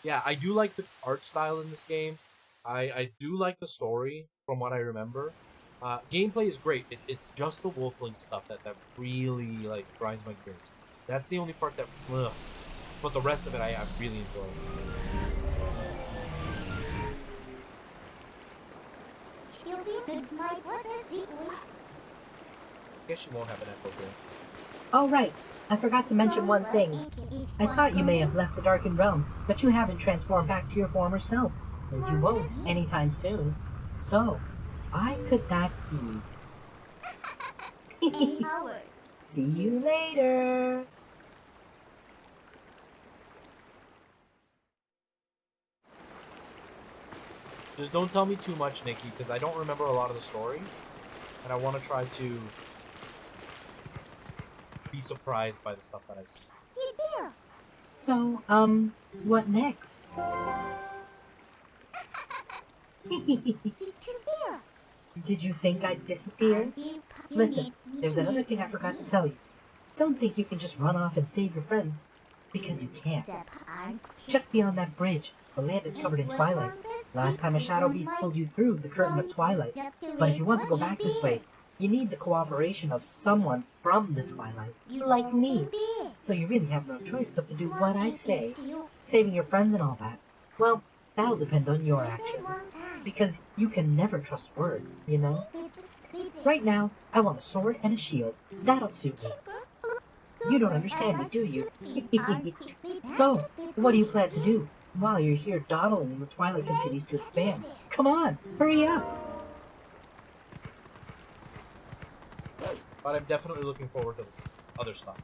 Speaker 2: Yeah, I do like the art style in this game. I do like the story from what I remember. Gameplay is great. It's just the Wolf Link stuff that really like grinds my gears. That's the only part that, ugh. But the rest of it I really enjoy. Guess she won't have an echo here.
Speaker 7: Oh right, I forgot to mention one thing. I thought you may have left the Darkened Realm, but you haven't transformed back to your former self. And you won't anytime soon. So, why could that be? See you later.
Speaker 2: Just don't tell me too much, Nikki, because I don't remember a lot of the story. And I want to try to be surprised by the stuff that I see.
Speaker 7: So, what next? Did you think I'd disappear? Listen, there's another thing I forgot to tell you. Don't think you can just run off and save your friends, because you can't. Just beyond that bridge, the land is covered in twilight. Last time a shadow beast pulled you through the curtain of twilight. But if you want to go back this way, you need the cooperation of someone from the twilight, like me. So you really have no choice but to do what I say, saving your friends and all that. Well, that'll depend on your actions, because you can never trust words, you know? Right now, I want a sword and a shield. That'll suit me. You don't understand me, do you? So, what do you plan to do while you're here dawdling and the twilight continues to expand? Come on, hurry up!
Speaker 2: but I'm definitely looking forward to other stuff.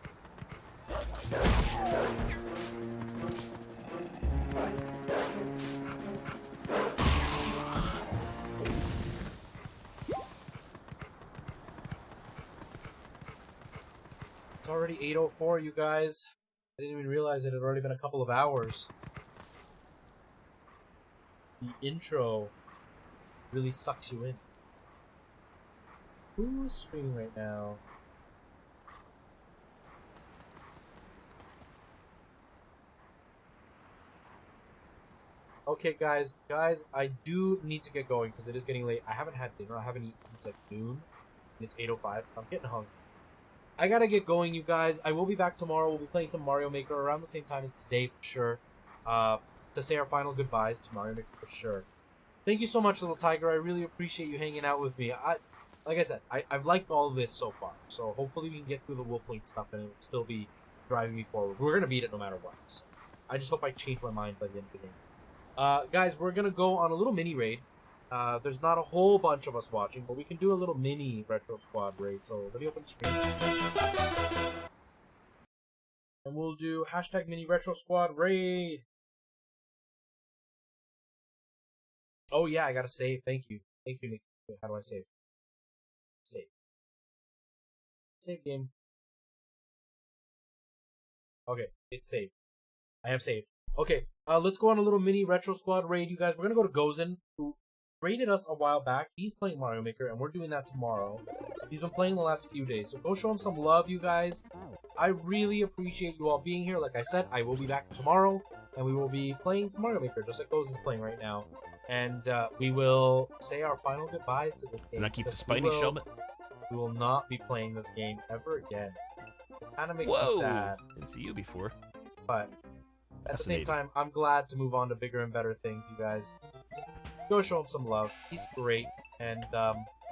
Speaker 2: It's already 8:04, you guys. I didn't even realize it had already been a couple of hours. The intro really sucks you in. Who's streaming right now? Okay, guys, I do need to get going because it is getting late. I haven't had dinner. I haven't eaten since like noon. And it's 8:05. I'm getting hungry. I gotta get going, you guys. I will be back tomorrow. We'll be playing some Mario Maker around the same time as today for sure. To say our final goodbyes to Mario Maker for sure. Thank you so much, little tiger. I really appreciate you hanging out with me. Like I said, I've liked all of this so far. So hopefully we can get through the Wolf Link stuff and it will still be driving me forward. We're gonna beat it no matter what. So I just hope I change my mind by the end of the game. Guys, we're gonna go on a little mini raid. There's not a whole bunch of us watching, but we can do a little mini Retro Squad raid. So let me open the screen. And we'll do hashtag mini Retro Squad raid. Oh yeah, I gotta save. Thank you. Thank you, Nick. Wait, how do I save? Save. Save game. Okay, it's saved. I have saved. Okay, let's go on a little mini Retro Squad raid, you guys. We're gonna go to Gozen, who raided us a while back. He's playing Mario Maker, and we're doing that tomorrow. He's been playing the last few days, so go show him some love, you guys. I really appreciate you all being here. Like I said, I will be back tomorrow, and we will be playing some Mario Maker, just like Gozen's playing right now. And we will say our final goodbyes to this game.
Speaker 9: Can I keep the Spiny Shelmet?
Speaker 2: We will not be playing this game ever again. It kind of makes
Speaker 9: Whoa!
Speaker 2: me sad.
Speaker 9: Didn't see you before.
Speaker 2: But at the same time, I'm glad to move on to bigger and better things, you guys. Go show him some love. He's great. And,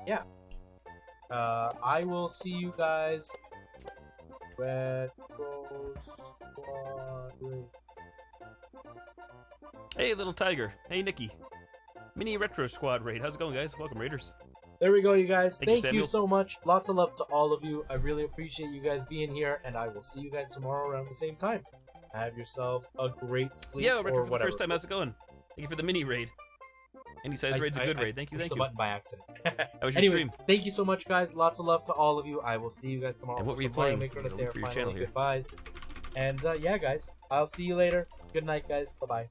Speaker 2: yeah. I will see you guys. Retro Squad.
Speaker 9: Hey, little tiger. Hey, Nikki. Mini Retro Squad raid. How's it going, guys? Welcome, Raiders.
Speaker 2: There we go, you guys. Thank you
Speaker 9: Samuel.
Speaker 2: so much. Lots of love to all of you. I really appreciate you guys being here, and I will see you guys tomorrow around the same time. Have yourself a great sleep
Speaker 9: Yo,
Speaker 2: or
Speaker 9: Retro, for the
Speaker 2: whatever.
Speaker 9: first time, how's it going? Thank you for the mini raid. Any size raid's a good raid. Thank you,
Speaker 2: pushed
Speaker 9: thank
Speaker 2: the
Speaker 9: you.
Speaker 2: button by accident.
Speaker 9: How was your
Speaker 2: Anyways,
Speaker 9: stream?
Speaker 2: thank you so much, guys. Lots of love to all of you. I will see you guys tomorrow.
Speaker 9: And what
Speaker 2: for
Speaker 9: were you
Speaker 2: some Mario
Speaker 9: playing?
Speaker 2: Maker to say our
Speaker 9: For your
Speaker 2: final
Speaker 9: channel here.
Speaker 2: goodbyes. And yeah, guys, I'll see you later. Good night, guys. Bye-bye.